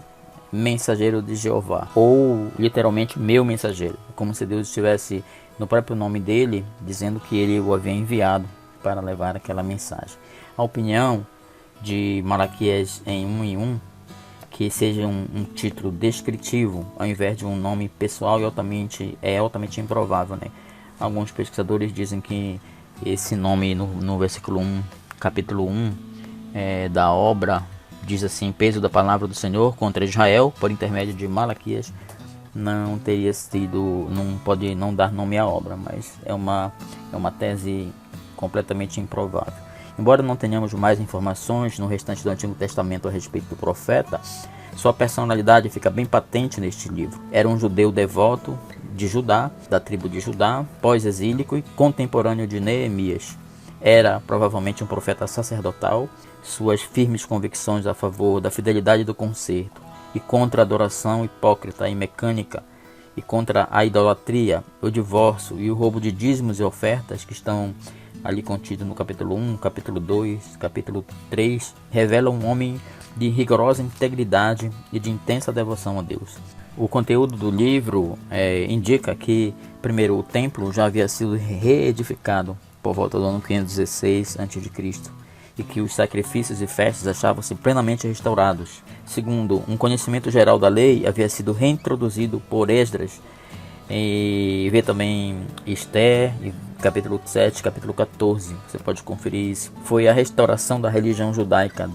A: mensageiro de Jeová, ou literalmente meu mensageiro, como se Deus estivesse no próprio nome dele, dizendo que ele o havia enviado para levar aquela mensagem. A opinião de Malaquias em 1:1, que seja um título descritivo ao invés de um nome pessoal, é altamente improvável. Alguns pesquisadores dizem que esse nome no versículo 1, capítulo 1 da obra, diz assim: peso da palavra do Senhor contra Israel por intermédio de Malaquias, não teria sido, não pode não dar nome à obra, mas é uma tese completamente improvável. Embora não tenhamos mais informações no restante do Antigo Testamento a respeito do profeta, sua personalidade fica bem patente neste livro. Era um judeu devoto de Judá, da tribo de Judá, pós-exílico e contemporâneo de Neemias. Era provavelmente um profeta sacerdotal. Suas firmes convicções a favor da fidelidade do concerto e contra a adoração hipócrita e mecânica e contra a idolatria, o divórcio e o roubo de dízimos e ofertas que estão ali contido no capítulo 1, capítulo 2, capítulo 3, revela um homem de rigorosa integridade e de intensa devoção a Deus. O conteúdo do livro indica que, primeiro, o templo já havia sido reedificado por volta do ano 516 a.C. e que os sacrifícios e festas achavam-se plenamente restaurados. Segundo, um conhecimento geral da lei havia sido reintroduzido por Esdras, e vê também Esther, capítulo 7, capítulo 14, você pode conferir isso. Foi a restauração da religião judaica,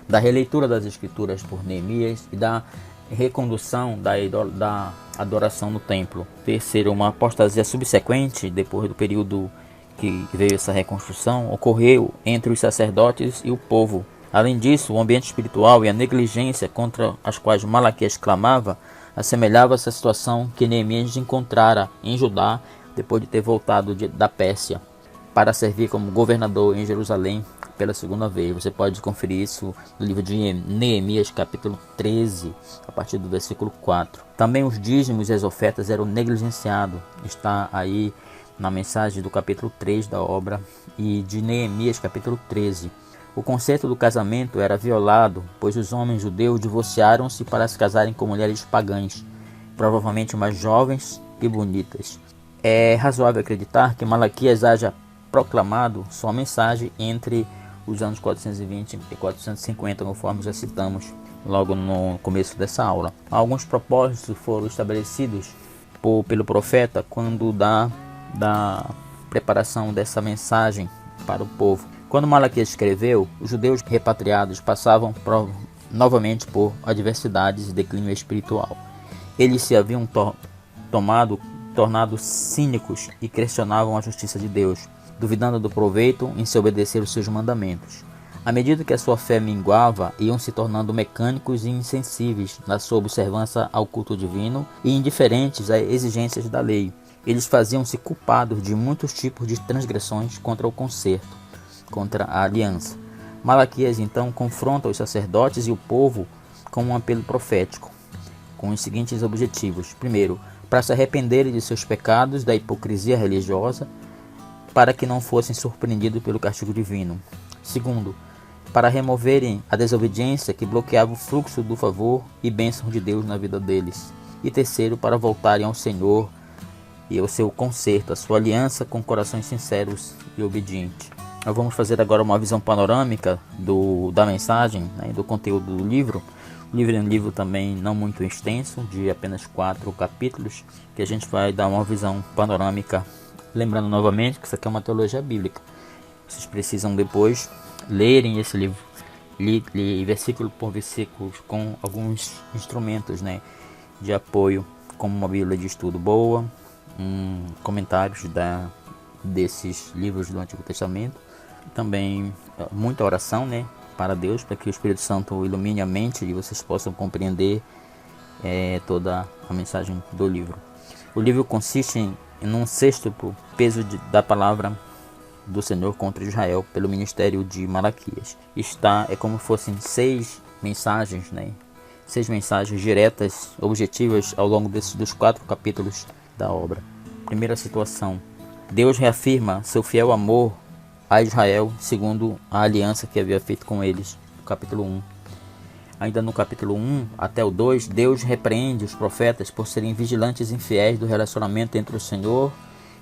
A: da releitura das escrituras por Neemias e da recondução da adoração no templo. Terceiro, uma apostasia subsequente, depois do período que veio essa reconstrução, ocorreu entre os sacerdotes e o povo. Além disso, o ambiente espiritual e a negligência contra as quais Malaquias clamava assemelhava-se à situação que Neemias encontrara em Judá depois de ter voltado da Pérsia para servir como governador em Jerusalém pela segunda vez. Você pode conferir isso no livro de Neemias, capítulo 13, a partir do versículo 4. Também os dízimos e as ofertas eram negligenciados. Está aí na mensagem do capítulo 3 da obra e de Neemias, capítulo 13. O conceito do casamento era violado, pois os homens judeus divorciaram-se para se casarem com mulheres pagãs, provavelmente mais jovens e bonitas. É razoável acreditar que Malaquias haja proclamado sua mensagem entre os anos 420 e 450, conforme já citamos logo no começo dessa aula. Alguns propósitos foram estabelecidos pelo profeta quando dá da preparação dessa mensagem para o povo. Quando Malaquias escreveu, os judeus repatriados passavam novamente por adversidades e declínio espiritual. Eles se haviam tornado cínicos e questionavam a justiça de Deus, duvidando do proveito em se obedecer os seus mandamentos. À medida que a sua fé minguava, iam se tornando mecânicos e insensíveis na sua observância ao culto divino e indiferentes às exigências da lei. Eles faziam-se culpados de muitos tipos de transgressões contra o concerto, contra a aliança. Malaquias então confronta os sacerdotes e o povo com um apelo profético, com os seguintes objetivos. Primeiro, para se arrependerem de seus pecados, da hipocrisia religiosa, para que não fossem surpreendidos pelo castigo divino. Segundo, para removerem a desobediência que bloqueava o fluxo do favor e bênção de Deus na vida deles. E terceiro, para voltarem ao Senhor e ao seu conserto, a sua aliança com corações sinceros e obedientes. Nós vamos fazer agora uma visão panorâmica da mensagem, né, do conteúdo do livro. O livro é um livro também não muito extenso, de apenas 4 capítulos, que a gente vai dar uma visão panorâmica. Lembrando novamente que isso aqui é uma teologia bíblica. Vocês precisam depois lerem esse livro, versículo por versículo, com alguns instrumentos, né, de apoio, como uma Bíblia de estudo boa, comentários desses livros do Antigo Testamento, também muita oração, né, para Deus, para que o Espírito Santo ilumine a mente e vocês possam compreender toda a mensagem do livro. O livro consiste em um sexto peso da palavra do Senhor contra Israel pelo ministério de Malaquias. É como se fossem 6 mensagens, né? 6 mensagens diretas, objetivas ao longo dos 4 capítulos da obra. Primeira situação: Deus reafirma seu fiel amor a Israel segundo a aliança que havia feito com eles, no capítulo 1. Ainda no capítulo 1 até o 2, Deus repreende os profetas por serem vigilantes e infiéis do relacionamento entre o Senhor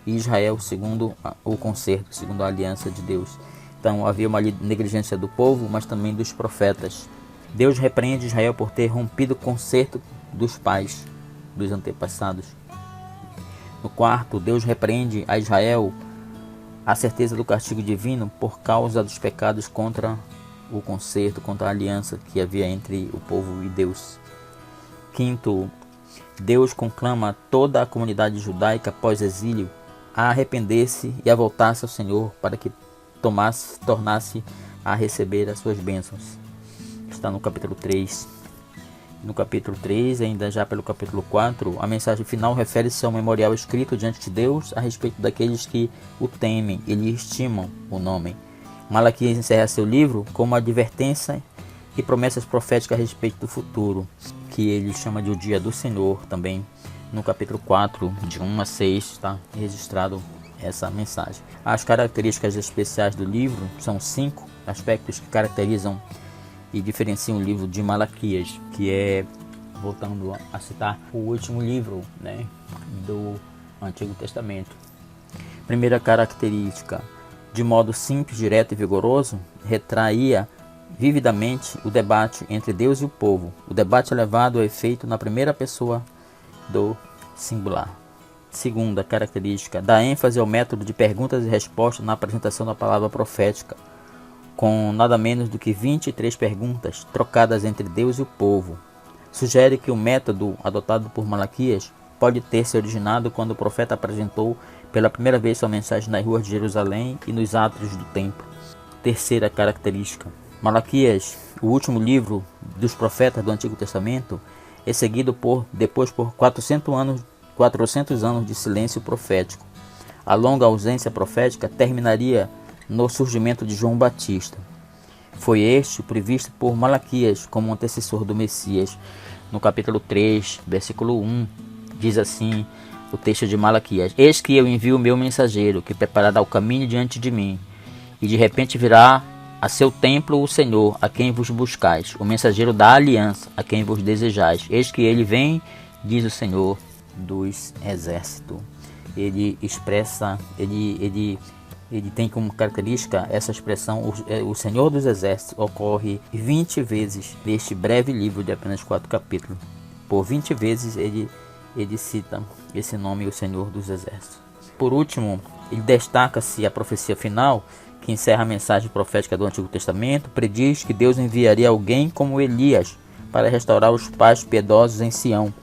A: e Israel, segundo o concerto, segundo a aliança de Deus. Então havia uma negligência do povo, mas também dos profetas. Deus repreende Israel por ter rompido o concerto dos pais, dos antepassados. No quarto, Deus repreende a Israel a certeza do castigo divino por causa dos pecados contra o concerto, contra a aliança que havia entre o povo e Deus. Quinto, Deus conclama toda a comunidade judaica pós-exílio a arrepender-se e a voltar-se ao Senhor para que tornasse a receber as suas bênçãos. Está no capítulo 3. No capítulo 3, ainda já pelo capítulo 4, a mensagem final refere-se ao memorial escrito diante de Deus a respeito daqueles que o temem e lhe estimam o nome. Malaquias encerra seu livro com uma advertência e promessas proféticas a respeito do futuro, que ele chama de o dia do Senhor. Também no capítulo 4, de 1 a 6, está registrado essa mensagem. As características especiais do livro são 5 aspectos que caracterizam e diferenciam o livro de Malaquias, que é, voltando a citar, o último livro, né, do Antigo Testamento. Primeira característica: de modo simples, direto e vigoroso, retraía vividamente o debate entre Deus e o povo. O debate é levado a efeito na primeira pessoa do singular. Segunda característica: dá ênfase ao método de perguntas e respostas na apresentação da palavra profética, com nada menos do que 23 perguntas trocadas entre Deus e o povo. Sugere que o método adotado por Malaquias pode ter se originado quando o profeta apresentou pela primeira vez sua mensagem nas ruas de Jerusalém e nos átrios do templo. Terceira característica: Malaquias, o último livro dos profetas do Antigo Testamento, é seguido depois por 400 anos de silêncio profético. A longa ausência profética terminaria no surgimento de João Batista. Foi este previsto por Malaquias como antecessor do Messias. No capítulo 3, versículo 1, diz assim o texto de Malaquias: Eis que eu envio o meu mensageiro, que preparará o caminho diante de mim, e de repente virá a seu templo o Senhor, a quem vos buscais, o mensageiro da aliança, a quem vos desejais. Eis que ele vem, diz o Senhor dos exércitos. Ele expressa, ele tem como característica essa expressão, o Senhor dos Exércitos, ocorre 20 vezes neste breve livro de apenas 4 capítulos. Por 20 vezes ele cita esse nome, o Senhor dos Exércitos. por último, ele destaca-se a profecia final, que encerra a mensagem profética do Antigo Testamento, prediz que Deus enviaria alguém como Elias para restaurar os pais piedosos em Sião,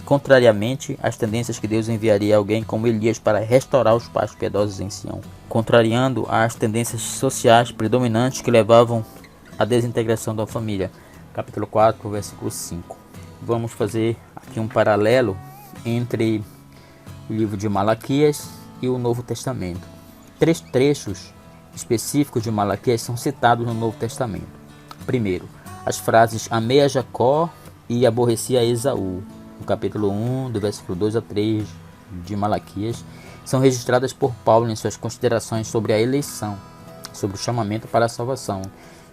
A: contrariamente às tendências que Deus enviaria alguém como Elias para restaurar os pais piedosos em Sião, contrariando as tendências sociais predominantes que levavam à desintegração da família. Capítulo 4, versículo 5. Vamos fazer aqui um paralelo entre o livro de Malaquias e o Novo Testamento. 3 trechos específicos de Malaquias são citados no Novo Testamento. Primeiro, as frases amei a Jacó e aborreci a Esaú, no capítulo 1, do versículo 2 a 3 de Malaquias, são registradas por Paulo em suas considerações sobre a eleição, sobre o chamamento para a salvação,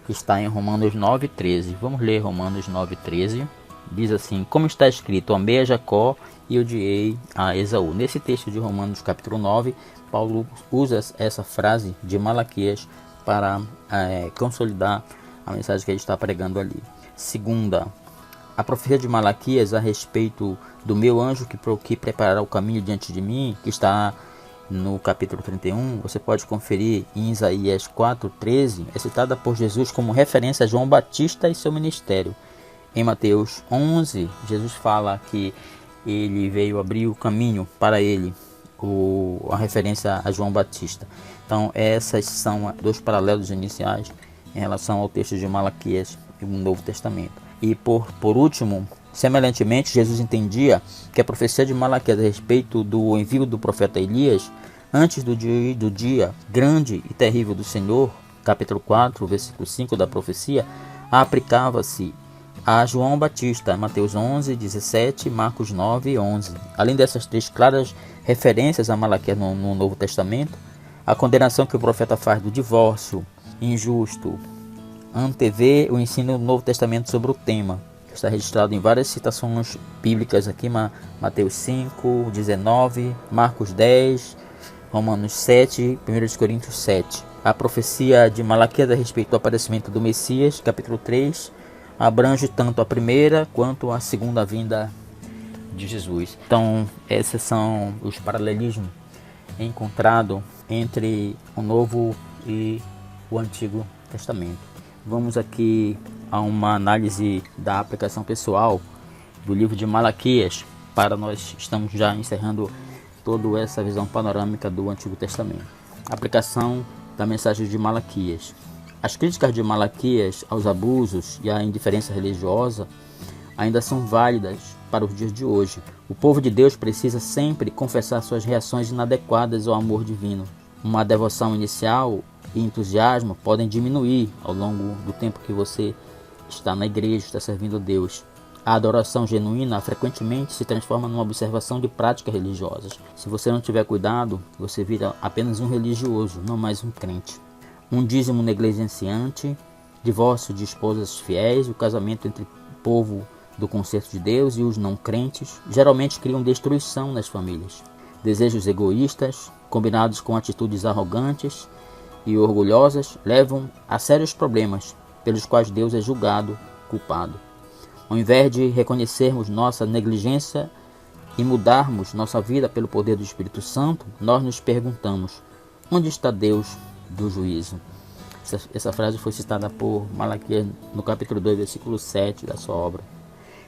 A: que está em Romanos 9:13. Vamos ler Romanos 9:13. Diz assim: como está escrito, amei a Jacó e odiei a Esaú. Nesse texto de Romanos capítulo 9, Paulo usa essa frase de Malaquias para consolidar a mensagem que ele está pregando ali. Segunda, a profecia de Malaquias a respeito do meu anjo que preparará o caminho diante de mim, que está no capítulo 31, você pode conferir em Isaías 4:13, é citada por Jesus como referência a João Batista e seu ministério. Em Mateus 11, Jesus fala que ele veio abrir o caminho para ele, a referência a João Batista. Então, essas são dois paralelos iniciais em relação ao texto de Malaquias e o Novo Testamento. E por último, semelhantemente, Jesus entendia que a profecia de Malaquias a respeito do envio do profeta Elias, antes do dia grande e terrível do Senhor, capítulo 4, versículo 5 da profecia, aplicava-se a João Batista, Mateus 11, 17, Marcos 9, 11. Além dessas 3 claras referências a Malaquias no Novo Testamento, a condenação que o profeta faz do divórcio injusto antevê o ensino do Novo Testamento sobre o tema, que está registrado em várias citações bíblicas aqui, Mateus 5, 19, Marcos 10, Romanos 7, 1 Coríntios 7. A profecia de Malaquias a respeito do aparecimento do Messias, capítulo 3, abrange tanto a primeira quanto a segunda vinda de Jesus. Então, esses são os paralelismos encontrados entre o Novo e o Antigo Testamento. Vamos aqui a uma análise da aplicação pessoal do livro de Malaquias, para nós estamos já encerrando toda essa visão panorâmica do Antigo Testamento. Aplicação da mensagem de Malaquias. As críticas de Malaquias aos abusos e à indiferença religiosa ainda são válidas para os dias de hoje. O povo de Deus precisa sempre confessar suas reações inadequadas ao amor divino. Uma devoção inicial e entusiasmo podem diminuir ao longo do tempo que você está na igreja, está servindo a Deus. A adoração genuína frequentemente se transforma numa observação de práticas religiosas. Se você não tiver cuidado, você vira apenas um religioso, não mais um crente. Um dízimo negligenciante, divórcio de esposas fiéis, o casamento entre o povo do concerto de Deus e os não crentes geralmente criam destruição nas famílias. Desejos egoístas, combinados com atitudes arrogantes e orgulhosas, levam a sérios problemas pelos quais Deus é julgado, culpado. Ao invés de reconhecermos nossa negligência e mudarmos nossa vida pelo poder do Espírito Santo, nós nos perguntamos: onde está Deus do juízo? Essa frase foi citada por Malaquias no capítulo 2, versículo 7 da sua obra.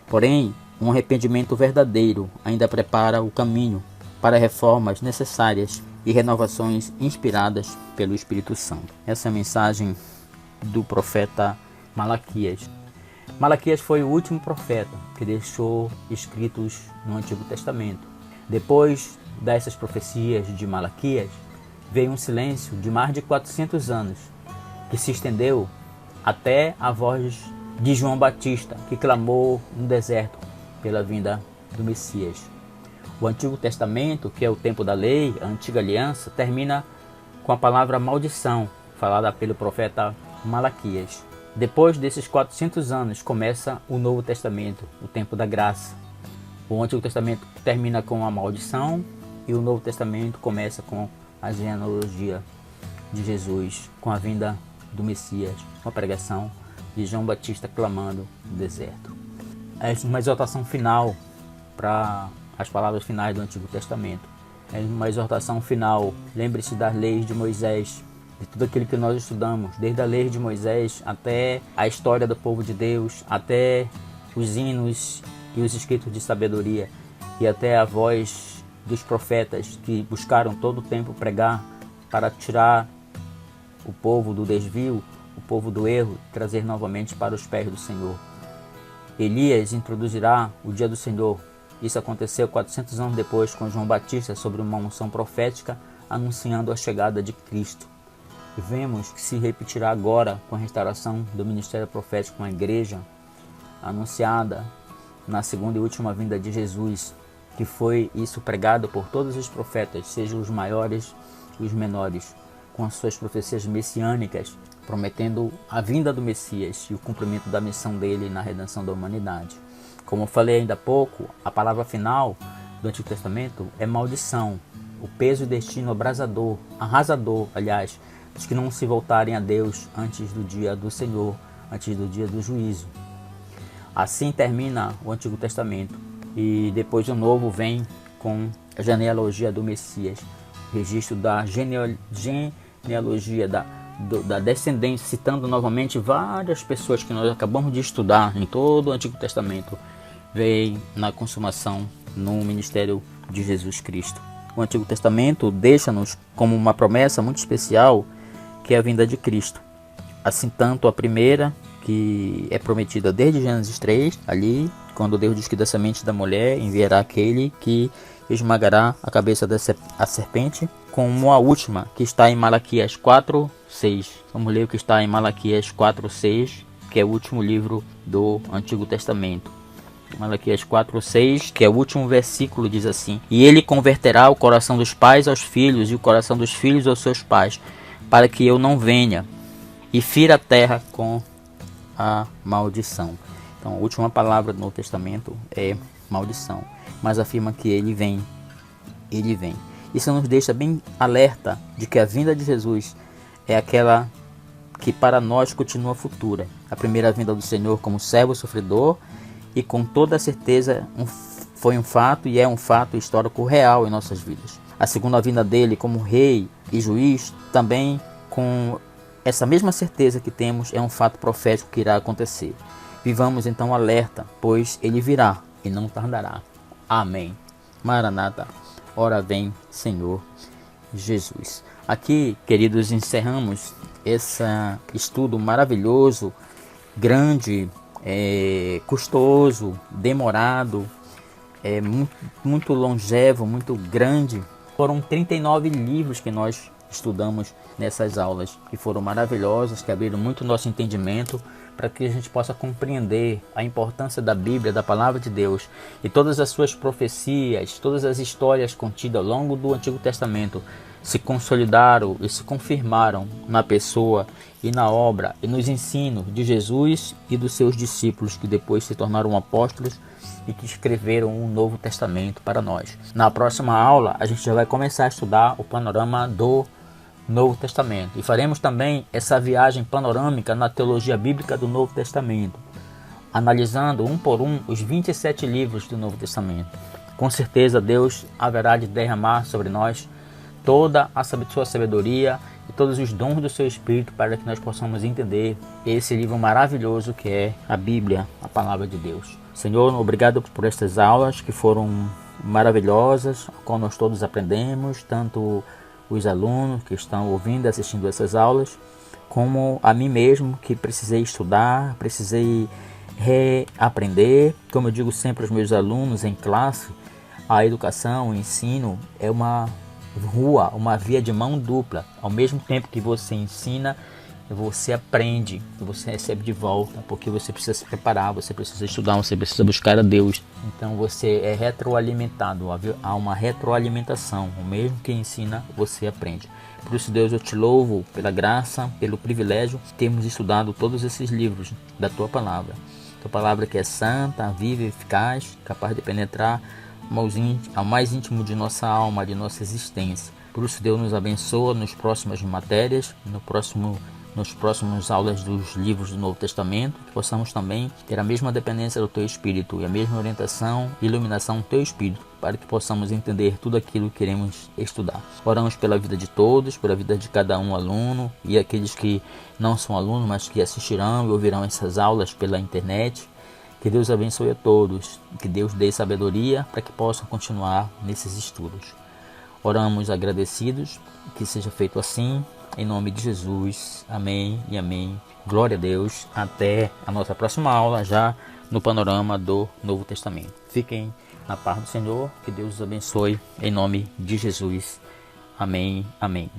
A: Porém, um arrependimento verdadeiro ainda prepara o caminho para reformas necessárias e renovações inspiradas pelo Espírito Santo. Essa é a mensagem do profeta Malaquias. Malaquias foi o último profeta que deixou escritos no Antigo Testamento. Depois dessas profecias de Malaquias, veio um silêncio de mais de 400 anos, que se estendeu até a voz de João Batista, que clamou no deserto pela vinda do Messias. O Antigo Testamento, que é o tempo da lei, a antiga aliança, termina com a palavra maldição, falada pelo profeta Malaquias. Depois desses 400 anos começa o Novo Testamento, o tempo da graça. O Antigo Testamento termina com a maldição e o Novo Testamento começa com a genealogia de Jesus, com a vinda do Messias, com a pregação de João Batista clamando no deserto. É uma exaltação final para as palavras finais do Antigo Testamento. é uma exortação final. Lembre-se das leis de Moisés, de tudo aquilo que nós estudamos, desde a lei de Moisés até a história do povo de Deus, até os hinos e os escritos de sabedoria, e até a voz dos profetas que buscaram todo o tempo pregar para tirar o povo do desvio, o povo do erro, trazer novamente para os pés do Senhor. Elias introduzirá o dia do Senhor. Isso aconteceu 400 anos depois com João Batista sobre uma unção profética anunciando a chegada de Cristo. E vemos que se repetirá agora com a restauração do ministério profético com a igreja anunciada na segunda e última vinda de Jesus, que foi isso pregado por todos os profetas, sejam os maiores e os menores, com as suas profecias messiânicas, prometendo a vinda do Messias e o cumprimento da missão dele na redenção da humanidade. Como eu falei ainda há pouco, a palavra final do Antigo Testamento é maldição, o peso e destino abrasador, arrasador, aliás, dos que não se voltarem a Deus antes do dia do Senhor, antes do dia do juízo. Assim termina o Antigo Testamento e depois o Novo vem com a genealogia do Messias, registro da genealogia da descendência, citando novamente várias pessoas que nós acabamos de estudar em todo o Antigo Testamento, vem na consumação no ministério de Jesus Cristo. O Antigo Testamento deixa-nos como uma promessa muito especial, que é a vinda de Cristo. Assim, tanto a primeira, que é prometida desde Gênesis 3, ali, quando Deus diz que da semente da mulher enviará aquele que esmagará a cabeça da serpente, como a última, que está em Malaquias 4:6. Vamos ler o que está em Malaquias 4:6, que é o último livro do Antigo Testamento. Malaquias 4:6, que é o último versículo, diz assim: E ele converterá o coração dos pais aos filhos e o coração dos filhos aos seus pais, para que eu não venha e fira a terra com a maldição. Então a última palavra do Novo Testamento é maldição, mas afirma que ele vem. Ele vem. Isso nos deixa bem alerta de que a vinda de Jesus é aquela que para nós continua futura. A primeira vinda do Senhor como servo sofredor, e com toda certeza foi um fato e é um fato histórico real em nossas vidas. A segunda vinda dele como rei e juiz, também com essa mesma certeza que temos, é um fato profético que irá acontecer. Vivamos então alerta, pois ele virá e não tardará. Amém. Maranata, ora vem, Senhor Jesus. Aqui, queridos, encerramos esse estudo maravilhoso, grande, custoso, demorado, muito longevo, muito grande. Foram 39 livros que nós estudamos nessas aulas, que foram maravilhosas, que abriram muito nosso entendimento, para que a gente possa compreender a importância da Bíblia, da Palavra de Deus, e todas as suas profecias, todas as histórias contidas ao longo do Antigo Testamento se consolidaram e se confirmaram na pessoa e na obra e nos ensinos de Jesus e dos seus discípulos, que depois se tornaram apóstolos e que escreveram um Novo Testamento para nós. Na próxima aula a gente já vai começar a estudar o panorama do Novo Testamento e faremos também essa viagem panorâmica na teologia bíblica do Novo Testamento, analisando um por um os 27 livros do Novo Testamento. Com certeza Deus haverá de derramar sobre nós toda a sua sabedoria e todos os dons do seu Espírito, para que nós possamos entender esse livro maravilhoso que é a Bíblia, a Palavra de Deus. Senhor, obrigado por estas aulas que foram maravilhosas, com nós todos aprendemos, tanto os alunos que estão ouvindo e assistindo essas aulas, como a mim mesmo, que precisei estudar, precisei reaprender. Como eu digo sempre aos meus alunos em classe, a educação, o ensino é uma rua, uma via de mão dupla. Ao mesmo tempo que você ensina, você aprende, você recebe de volta, porque você precisa se preparar, você precisa estudar, você precisa buscar a Deus. Então você é retroalimentado, há uma retroalimentação. O mesmo que ensina, você aprende. Por isso, Deus, eu te louvo pela graça, pelo privilégio de termos estudado todos esses livros da Tua Palavra. Tua Palavra que é santa, viva e eficaz, capaz de penetrar ao mais íntimo de nossa alma, de nossa existência. Por isso, Deus nos abençoa nos próximas matérias, no próximo nos próximos aulas dos livros do Novo Testamento, que possamos também ter a mesma dependência do Teu Espírito e a mesma orientação e iluminação do Teu Espírito, para que possamos entender tudo aquilo que queremos estudar. Oramos pela vida de todos, pela vida de cada um aluno e aqueles que não são alunos, mas que assistirão e ouvirão essas aulas pela internet. Que Deus abençoe a todos, que Deus dê sabedoria para que possam continuar nesses estudos. Oramos agradecidos, que seja feito assim, em nome de Jesus. Amém e amém. Glória a Deus. Até a nossa próxima aula, já no panorama do Novo Testamento. Fiquem na paz do Senhor, que Deus os abençoe, em nome de Jesus. Amém, amém.